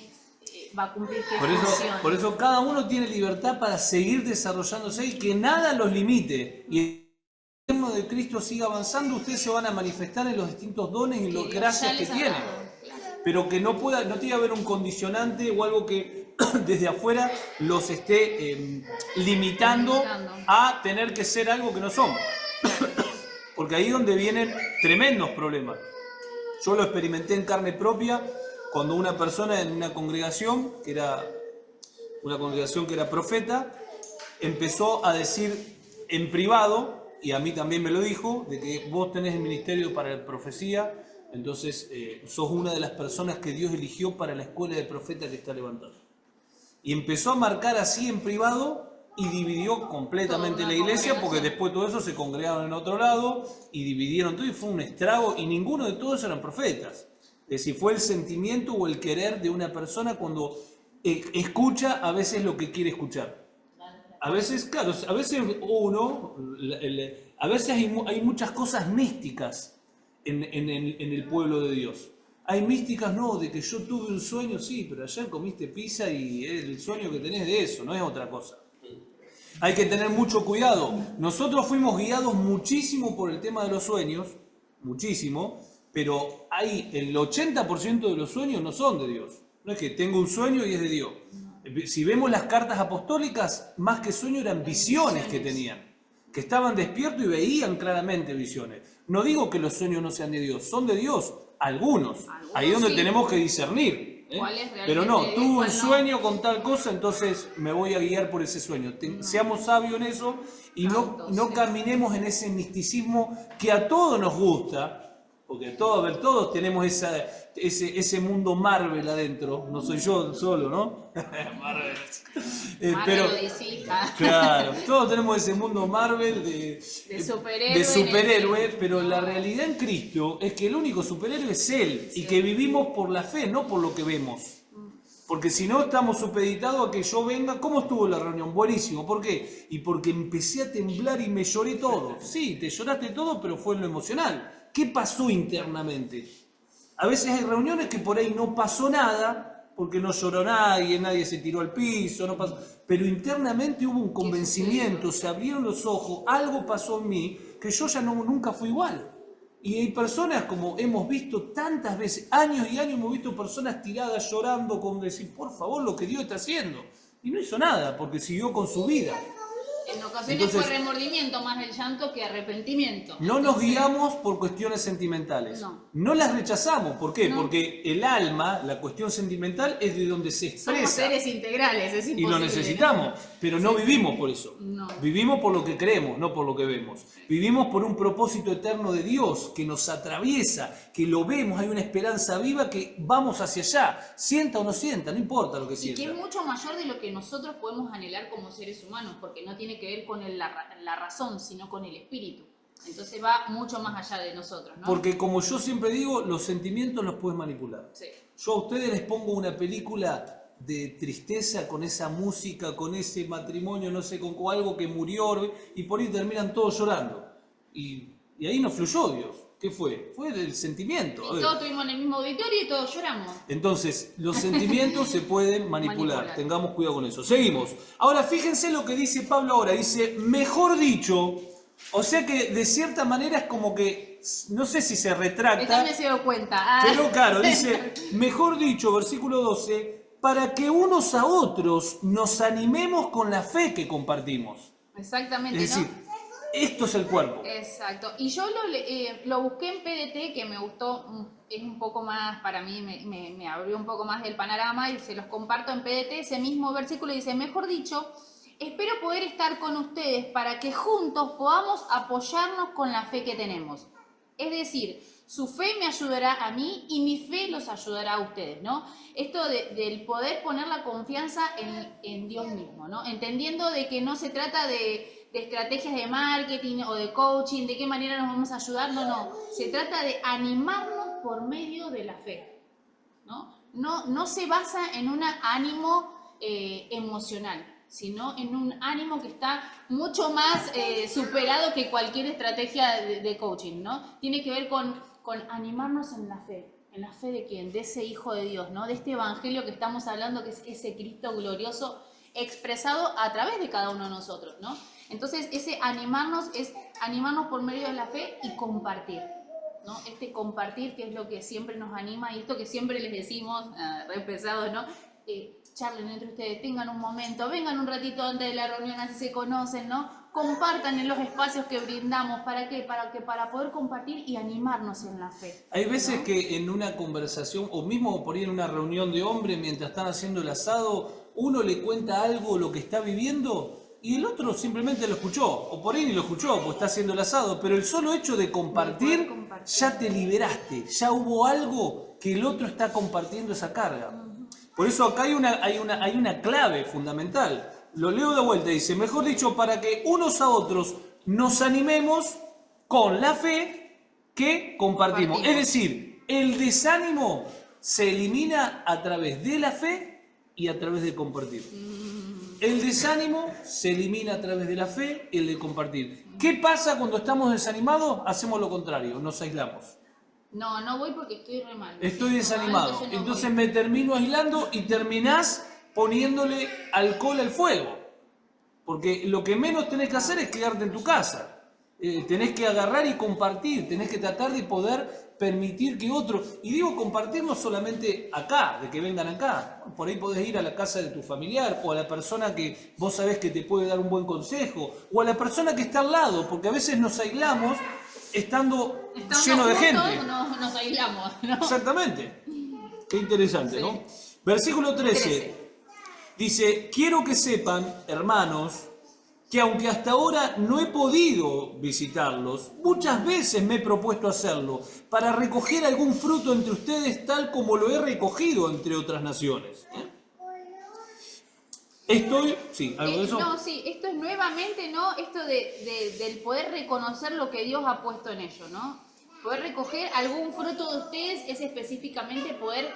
va a cumplir qué función. Por eso cada uno tiene libertad para seguir desarrollándose y que nada los limite. Y el gobierno de Cristo siga avanzando, ustedes se van a manifestar en los distintos dones y las gracias que tienen. Pero que no tiene que haber un condicionante o algo que desde afuera los esté limitando a tener que ser algo que no son. Porque ahí es donde vienen tremendos problemas. Yo lo experimenté en carne propia cuando una persona en una congregación que era profeta empezó a decir en privado, y a mí también me lo dijo, de que vos tenés el ministerio para la profecía, entonces sos una de las personas que Dios eligió para la escuela de profeta que está levantada. Y empezó a marcar así en privado y dividió completamente la iglesia, porque después todo eso se congregaron en otro lado y dividieron todo y fue un estrago y ninguno de todos eran profetas. Es decir, fue el sentimiento o el querer de una persona cuando escucha a veces lo que quiere escuchar. A veces, claro, a veces hay muchas cosas místicas en el pueblo de Dios. Hay místicas, no, de que yo tuve un sueño, sí, pero ayer comiste pizza y es el sueño que tenés de eso, no es otra cosa. Hay que tener mucho cuidado. Nosotros fuimos guiados muchísimo por el tema de los sueños, muchísimo, pero el 80% de los sueños no son de Dios. No es que tengo un sueño y es de Dios. Si vemos las cartas apostólicas, más que sueños eran visiones que tenían, que estaban despiertos y veían claramente visiones. No digo que los sueños no sean de Dios, son de Dios, algunos. Ahí es donde sí tenemos que discernir. Pero no, tuve un sueño con tal cosa, entonces me voy a guiar por ese sueño. Seamos sabios en eso y no caminemos en ese misticismo que a todos nos gusta. Porque todos tenemos ese mundo Marvel adentro. No soy yo solo, ¿no? Marvel. Pero, claro, todos tenemos ese mundo Marvel de superhéroe, pero la realidad en Cristo es que el único superhéroe es Él y que vivimos por la fe, no por lo que vemos. Porque si no estamos supeditados a que yo venga. ¿Cómo estuvo la reunión? Buenísimo. ¿Por qué? Y porque empecé a temblar y me lloré todo. Sí, te lloraste todo, pero fue en lo emocional. ¿Qué pasó internamente? A veces hay reuniones que por ahí no pasó nada, porque no lloró nadie se tiró al piso, no pasó. Pero internamente hubo un convencimiento, se abrieron los ojos, algo pasó en mí, que yo ya nunca fui igual. Y hay personas, como hemos visto tantas veces, años y años hemos visto personas tiradas llorando, con decir, por favor, lo que Dios está haciendo. Y no hizo nada, porque siguió con su vida. En ocasiones fue remordimiento más el llanto que arrepentimiento. No nos guiamos por cuestiones sentimentales. No las rechazamos. ¿Por qué? Porque el alma, la cuestión sentimental, es de donde se expresa. Somos seres integrales, es imposible. Y lo necesitamos, pero no vivimos por eso. No. Vivimos por lo que creemos, no por lo que vemos. Vivimos por un propósito eterno de Dios que nos atraviesa, que lo vemos, hay una esperanza viva que vamos hacia allá. Sienta o no sienta, no importa lo que sienta. Y que es mucho mayor de lo que nosotros podemos anhelar como seres humanos, porque no tiene que ver con la razón, sino con el espíritu. Entonces va mucho más allá de nosotros, ¿no? Porque como yo siempre digo, los sentimientos los puedes manipular. Sí. Yo a ustedes les pongo una película de tristeza con esa música, con ese matrimonio, no sé, con algo que murió, y por ahí terminan todos llorando. Y ahí no fluyó Dios. ¿Qué fue? Fue del sentimiento. Y todos estuvimos en el mismo auditorio y todos lloramos. Entonces, los sentimientos se pueden manipular. Tengamos cuidado con eso. Seguimos. Ahora, fíjense lo que dice Pablo ahora. Dice, mejor dicho, o sea que de cierta manera es como que, no sé si se retracta. Esta me se dio cuenta. Pero claro, dice, mejor dicho, versículo 12, para que unos a otros nos animemos con la fe que compartimos. Exactamente, es decir, esto es el cuerpo. Exacto. Y yo lo busqué en PDT, que me gustó, es un poco más, para mí me abrió un poco más el panorama y se los comparto en PDT. Ese mismo versículo dice, mejor dicho, espero poder estar con ustedes para que juntos podamos apoyarnos con la fe que tenemos. Es decir, su fe me ayudará a mí y mi fe los ayudará a ustedes, ¿no? Esto del poder poner la confianza en Dios mismo, ¿no? Entendiendo de que no se trata de estrategias de marketing o de coaching, de qué manera nos vamos a ayudar, no. Se trata de animarnos por medio de la fe, ¿no? No se basa en un ánimo emocional, sino en un ánimo que está mucho más superado que cualquier estrategia de coaching, ¿no? Tiene que ver con animarnos en la fe. ¿En la fe de quién? De ese Hijo de Dios, ¿no? De este evangelio que estamos hablando, que es ese Cristo glorioso expresado a través de cada uno de nosotros, ¿no? Entonces, ese animarnos es animarnos por medio de la fe y compartir, ¿no? Este compartir, que es lo que siempre nos anima, y esto que siempre les decimos, re pesados, ¿no? Charlen entre ustedes, tengan un momento, vengan un ratito antes de la reunión, así se conocen, ¿no? Compartan en los espacios que brindamos. ¿Para qué? Para poder compartir y animarnos en la fe. Hay veces, ¿no?, que en una conversación, o mismo por ahí en una reunión de hombres, mientras están haciendo el asado, uno le cuenta algo, lo que está viviendo, y el otro simplemente lo escuchó, o por ahí ni lo escuchó, porque está haciendo el asado, pero el solo hecho de compartir, ya te liberaste, ya hubo algo que el otro está compartiendo esa carga. Por eso acá hay una clave fundamental. Lo leo de vuelta, dice, mejor dicho, para que unos a otros nos animemos con la fe que compartimos. Es decir, el desánimo se elimina a través de la fe y a través de compartir. El desánimo se elimina a través de la fe y el de compartir. ¿Qué pasa cuando estamos desanimados? Hacemos lo contrario, nos aislamos. No voy porque estoy re mal. Estoy desanimado. No, Entonces voy. me termino aislando y terminás poniéndole alcohol al fuego. Porque lo que menos tenés que hacer es quedarte en tu casa. Tenés que agarrar y compartir. Tenés que tratar de poder permitir que otro... Y digo compartir no solamente acá, de que vengan acá. Por ahí podés ir a la casa de tu familiar o a la persona que vos sabés que te puede dar un buen consejo o a la persona que está al lado. Porque a veces nos aislamos estando lleno de gente. Nos aislamos, ¿no? Exactamente. Qué interesante, Sí. ¿no? Versículo 13. Dice, quiero que sepan, hermanos, que aunque hasta ahora no he podido visitarlos, muchas veces me he propuesto hacerlo para recoger algún fruto entre ustedes tal como lo he recogido entre otras naciones. Sí, ¿algo de eso? No, sí, esto es nuevamente, ¿no? Esto del poder reconocer lo que Dios ha puesto en ellos, ¿no? Poder recoger algún fruto de ustedes es específicamente poder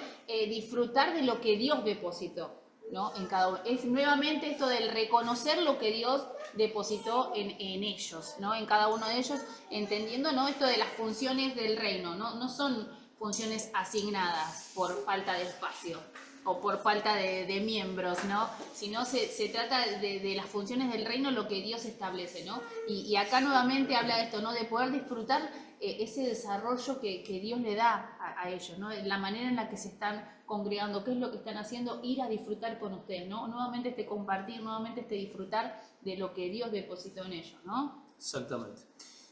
disfrutar de lo que Dios depositó, ¿no? En cada uno. Es nuevamente esto del reconocer lo que Dios depositó en ellos, ¿no? En cada uno de ellos, entendiendo, ¿no?, esto de las funciones del reino, ¿no? No son funciones asignadas por falta de espacio o por falta de miembros, ¿no? Sino se trata de las funciones del reino, lo que Dios establece, ¿no? Y acá nuevamente habla de esto, ¿no? De poder disfrutar ese desarrollo que Dios le da a ellos, ¿no? La manera en la que se están congregando, qué es lo que están haciendo, ir a disfrutar con ustedes, ¿no? Nuevamente este compartir, nuevamente este disfrutar de lo que Dios depositó en ellos, ¿no? Exactamente.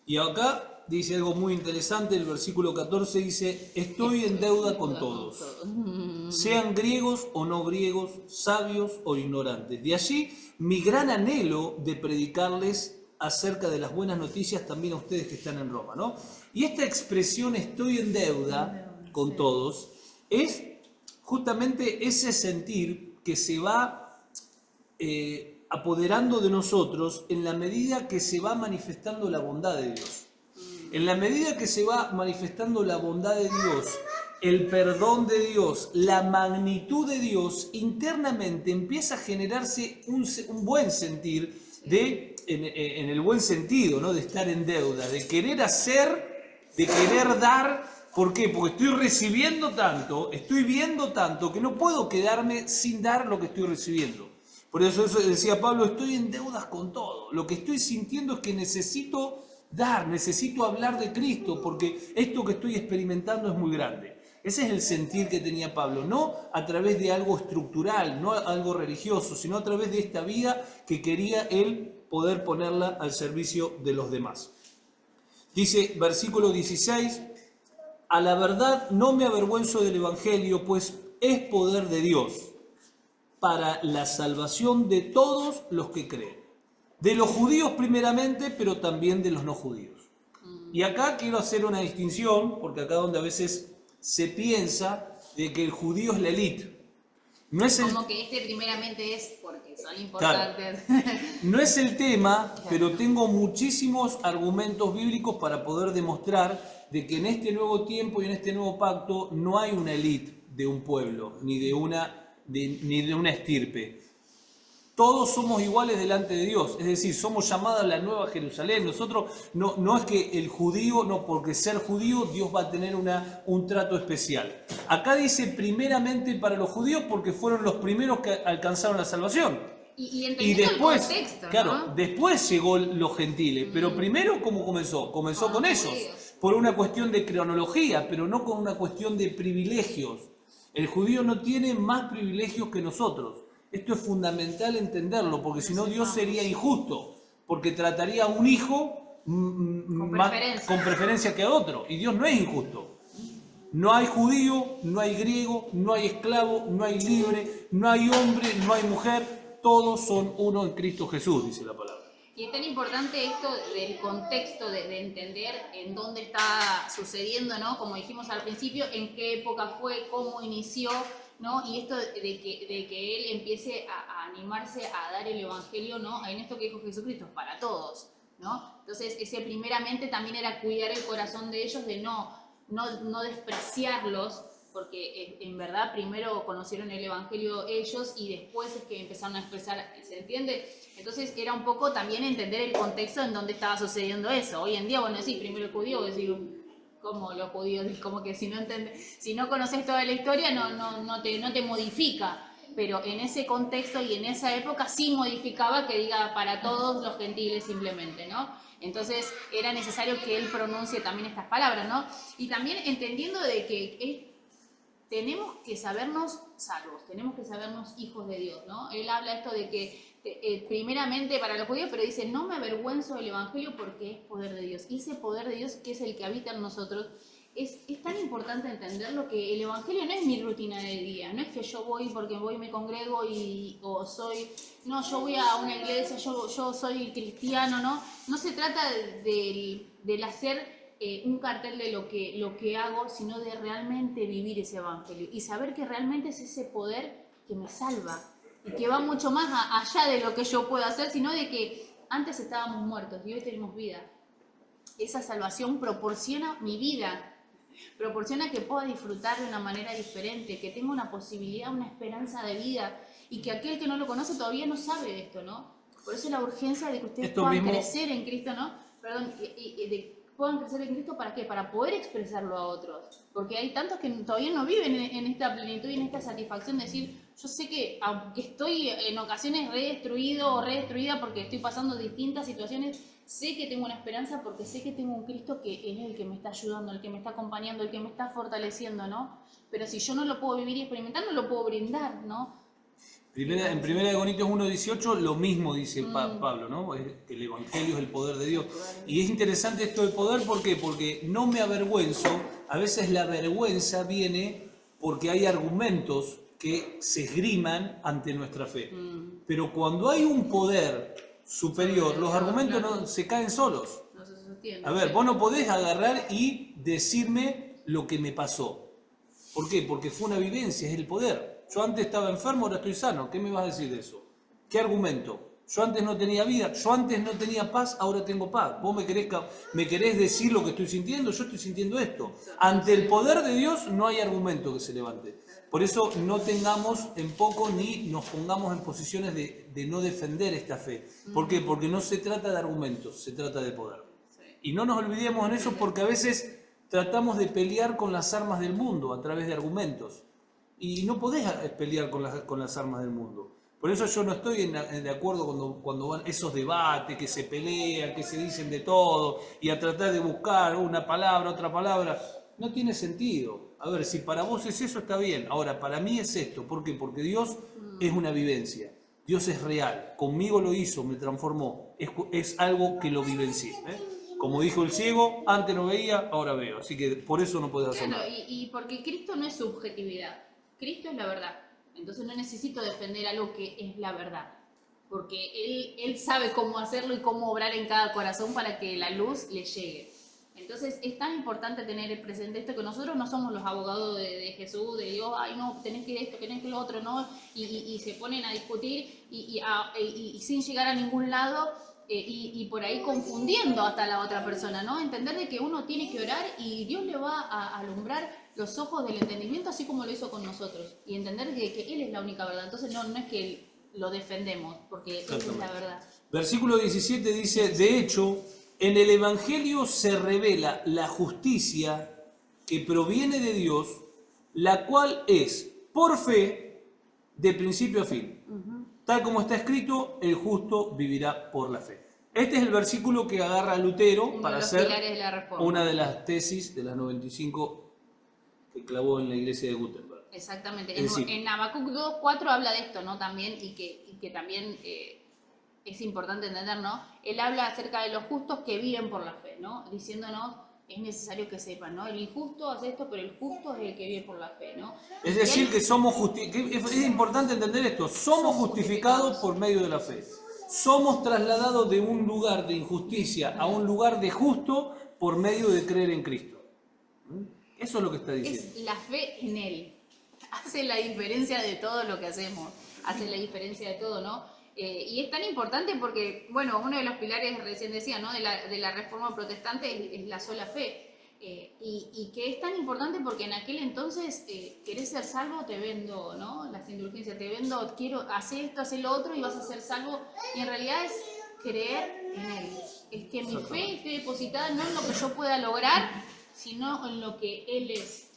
Y acá dice algo muy interesante, el versículo 14 dice, estoy en deuda con todos, sean griegos o no griegos, sabios o ignorantes. De allí mi gran anhelo de predicarles acerca de las buenas noticias también a ustedes que están en Roma, ¿no? Y esta expresión estoy en deuda con todos es justamente ese sentir que se va apoderando de nosotros en la medida que se va manifestando la bondad de Dios. En la medida que se va manifestando la bondad de Dios, el perdón de Dios, la magnitud de Dios, internamente empieza a generarse un buen sentir en el buen sentido, ¿no?, de estar en deuda, de querer hacer, de querer dar. ¿Por qué? Porque estoy recibiendo tanto, estoy viendo tanto, que no puedo quedarme sin dar lo que estoy recibiendo. Por eso decía Pablo, estoy en deudas con todo. Lo que estoy sintiendo es que necesito dar, necesito hablar de Cristo, porque esto que estoy experimentando es muy grande. Ese es el sentir que tenía Pablo, no a través de algo estructural, no algo religioso, sino a través de esta vida que quería él poder ponerla al servicio de los demás. Dice, versículo 16, a la verdad no me avergüenzo del Evangelio, pues es poder de Dios para la salvación de todos los que creen. De los judíos primeramente, pero también de los no judíos. Y acá quiero hacer una distinción, porque acá donde a veces se piensa de que el judío es la élite. No es Como que primeramente es porque son importantes. Claro, no es el tema, pero tengo muchísimos argumentos bíblicos para poder demostrar de que en este nuevo tiempo y en este nuevo pacto no hay una élite de un pueblo, ni de una estirpe. todos somos iguales delante de Dios, es decir, somos llamados a la nueva Jerusalén. Nosotros no es que el judío, no porque ser judío Dios va a tener un trato especial. Acá dice primeramente para los judíos porque fueron los primeros que alcanzaron la salvación. Y Y entendiendo después, el contexto, claro, ¿no? después llegó los gentiles, pero primero ¿cómo comenzó? Comenzó Con con los ellos, judíos. por una cuestión de cronología, pero no con una cuestión de privilegios. El judío no tiene más privilegios que nosotros. Esto es fundamental entenderlo, porque si no Dios sería injusto, porque trataría a un hijo más con preferencia que a otro, y Dios no es injusto. No hay judío, no hay griego, no hay esclavo, no hay libre, no hay hombre, no hay mujer, todos son uno en Cristo Jesús, dice la palabra. Y es tan importante esto del contexto, de entender en dónde está sucediendo, ¿no? Como dijimos al principio, en qué época fue, cómo inició, ¿no? Y esto de que él empiece a animarse a dar el evangelio, ¿no? En esto que dijo Jesucristo, para todos, ¿no? Entonces, ese primeramente también era cuidar el corazón de ellos, de no despreciarlos, porque en verdad primero conocieron el evangelio ellos y después es que empezaron a expresar, ¿se entiende? Entonces era un poco también entender el contexto en donde estaba sucediendo eso. Hoy en día, bueno, sí, primero el judío, decir, como los judíos, como que si no conoces toda la historia no te modifica, pero en ese contexto y en esa época sí modificaba que diga para todos los gentiles simplemente, ¿no? Entonces era necesario que él pronuncie también estas palabras, ¿no? Y también entendiendo de que tenemos que sabernos salvos, tenemos que sabernos hijos de Dios, ¿no? Él habla esto de que primeramente para los judíos, pero dice, no me avergüenzo del evangelio porque es poder de Dios. Y ese poder de Dios, que es el que habita en nosotros, es tan importante entenderlo que el evangelio no es mi rutina de día, no es que yo voy porque voy, me congrego yo voy a una iglesia, yo soy cristiano, ¿no? No se trata del hacer un cartel de lo que hago, sino de realmente vivir ese evangelio y saber que realmente es ese poder que me salva y que va mucho más allá de lo que yo puedo hacer, sino de que antes estábamos muertos y hoy tenemos vida. Esa salvación proporciona mi vida, proporciona que pueda disfrutar de una manera diferente, que tenga una posibilidad, una esperanza de vida y que aquel que no lo conoce todavía no sabe de esto, ¿no? Por eso la urgencia de que ustedes puedan crecer en Cristo, ¿no? Perdón, puedan crecer en Cristo, ¿para qué? Para poder expresarlo a otros. Porque hay tantos que todavía no viven en esta plenitud y en esta satisfacción de decir, yo sé que aunque estoy en ocasiones redestruido o redestruida porque estoy pasando distintas situaciones, sé que tengo una esperanza porque sé que tengo un Cristo que es el que me está ayudando, el que me está acompañando, el que me está fortaleciendo, ¿no? Pero si yo no lo puedo vivir y experimentar, no lo puedo brindar, ¿no? En 1 Corintios 1:18 lo mismo dice Pablo, ¿no? El evangelio es el poder de Dios. Y es interesante esto del poder, ¿por qué? Porque no me avergüenzo, a veces la vergüenza viene porque hay argumentos que se esgriman ante nuestra fe. Pero cuando hay un poder superior, los argumentos no se caen solos. No se sostiene. A ver, vos no podés agarrar y decirme lo que me pasó. ¿Por qué? Porque fue una vivencia, es el poder. Yo antes estaba enfermo, ahora estoy sano. ¿Qué me vas a decir de eso? ¿Qué argumento? Yo antes no tenía vida, yo antes no tenía paz, ahora tengo paz. ¿Vos me querés decir lo que estoy sintiendo? Yo estoy sintiendo esto. Ante el poder de Dios no hay argumento que se levante. Por eso no tengamos en poco ni nos pongamos en posiciones de no defender esta fe. ¿Por qué? Porque no se trata de argumentos, se trata de poder. Y no nos olvidemos en eso porque a veces tratamos de pelear con las armas del mundo a través de argumentos. Y no podés pelear con las armas del mundo. Por eso yo no estoy de acuerdo cuando van esos debates que se pelean, que se dicen de todo, y a tratar de buscar una palabra, otra palabra. No tiene sentido. A ver, si para vos es eso, está bien. Ahora, para mí es esto. ¿Por qué? Porque Dios es una vivencia. Dios es real. Conmigo lo hizo, me transformó. Es algo que lo vivencié. Como dijo el ciego, antes no veía, ahora veo. Así que por eso no podés hacer nada. Y porque Cristo no es subjetividad. Cristo es la verdad. Entonces no necesito defender algo que es la verdad. Porque Él sabe cómo hacerlo y cómo obrar en cada corazón para que la luz le llegue. Entonces es tan importante tener presente esto, que nosotros no somos los abogados de Jesús, de Dios, ay no, tenés que esto, tenés que lo otro, ¿no? Y se ponen a discutir y sin llegar a ningún lado y por ahí confundiendo hasta la otra persona, ¿no? Entender de que uno tiene que orar y Dios le va a alumbrar los ojos del entendimiento así como lo hizo con nosotros y entender que Él es la única verdad. Entonces no es que lo defendemos, porque esa es la verdad. Versículo 17 dice, de hecho, en el Evangelio se revela la justicia que proviene de Dios, la cual es, por fe, de principio a fin. Tal como está escrito, el justo vivirá por la fe. Este es el versículo que agarra a Lutero Uno para de los hacer pilares de la Reforma. una de las tesis de las 95 que clavó en la iglesia de Gutenberg. Exactamente. Es decir, En Habacuc 2:4 habla de esto, ¿no? También, y que también es importante entender, ¿no? Él habla acerca de los justos que viven por la fe, ¿no? Diciéndonos, es necesario que sepan, ¿no? El injusto hace esto, pero el justo es el que vive por la fe, ¿no? Es decir, que somos es importante entender esto, somos justificados por medio de la fe. Somos trasladados de un lugar de injusticia a un lugar de justo por medio de creer en Cristo. Eso es lo que está diciendo. Es la fe en Él. Hace la diferencia de todo lo que hacemos. Hace la diferencia de todo, ¿no? Y es tan importante porque, bueno, uno de los pilares, recién decía, ¿no? de la Reforma Protestante es la sola fe. Y que es tan importante porque en aquel entonces, querés ser salvo, te vendo, ¿no? Las indulgencias, te vendo, quiero hacer esto, hacer lo otro y vas a ser salvo. Y en realidad es creer en Él. Es que mi fe esté depositada no en lo que yo pueda lograr, sino en lo que Él es,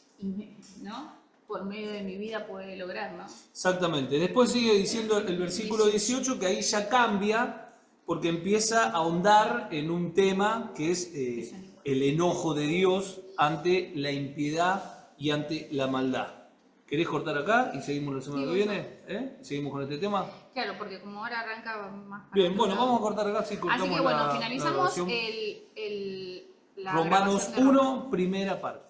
¿no? Por medio de mi vida puede lograr, ¿no? Exactamente. Después sigue diciendo el versículo 18 que ahí ya cambia porque empieza a ahondar en un tema que es el enojo de Dios ante la impiedad y ante la maldad. ¿Querés cortar acá y seguimos la semana que viene? ¿Seguimos con este tema? Claro, porque como ahora arranca más... Bien, bueno, vamos a cortar acá si cortamos. Así que bueno, la finalizamos grabación. la Romanos grabación de 1, primera parte.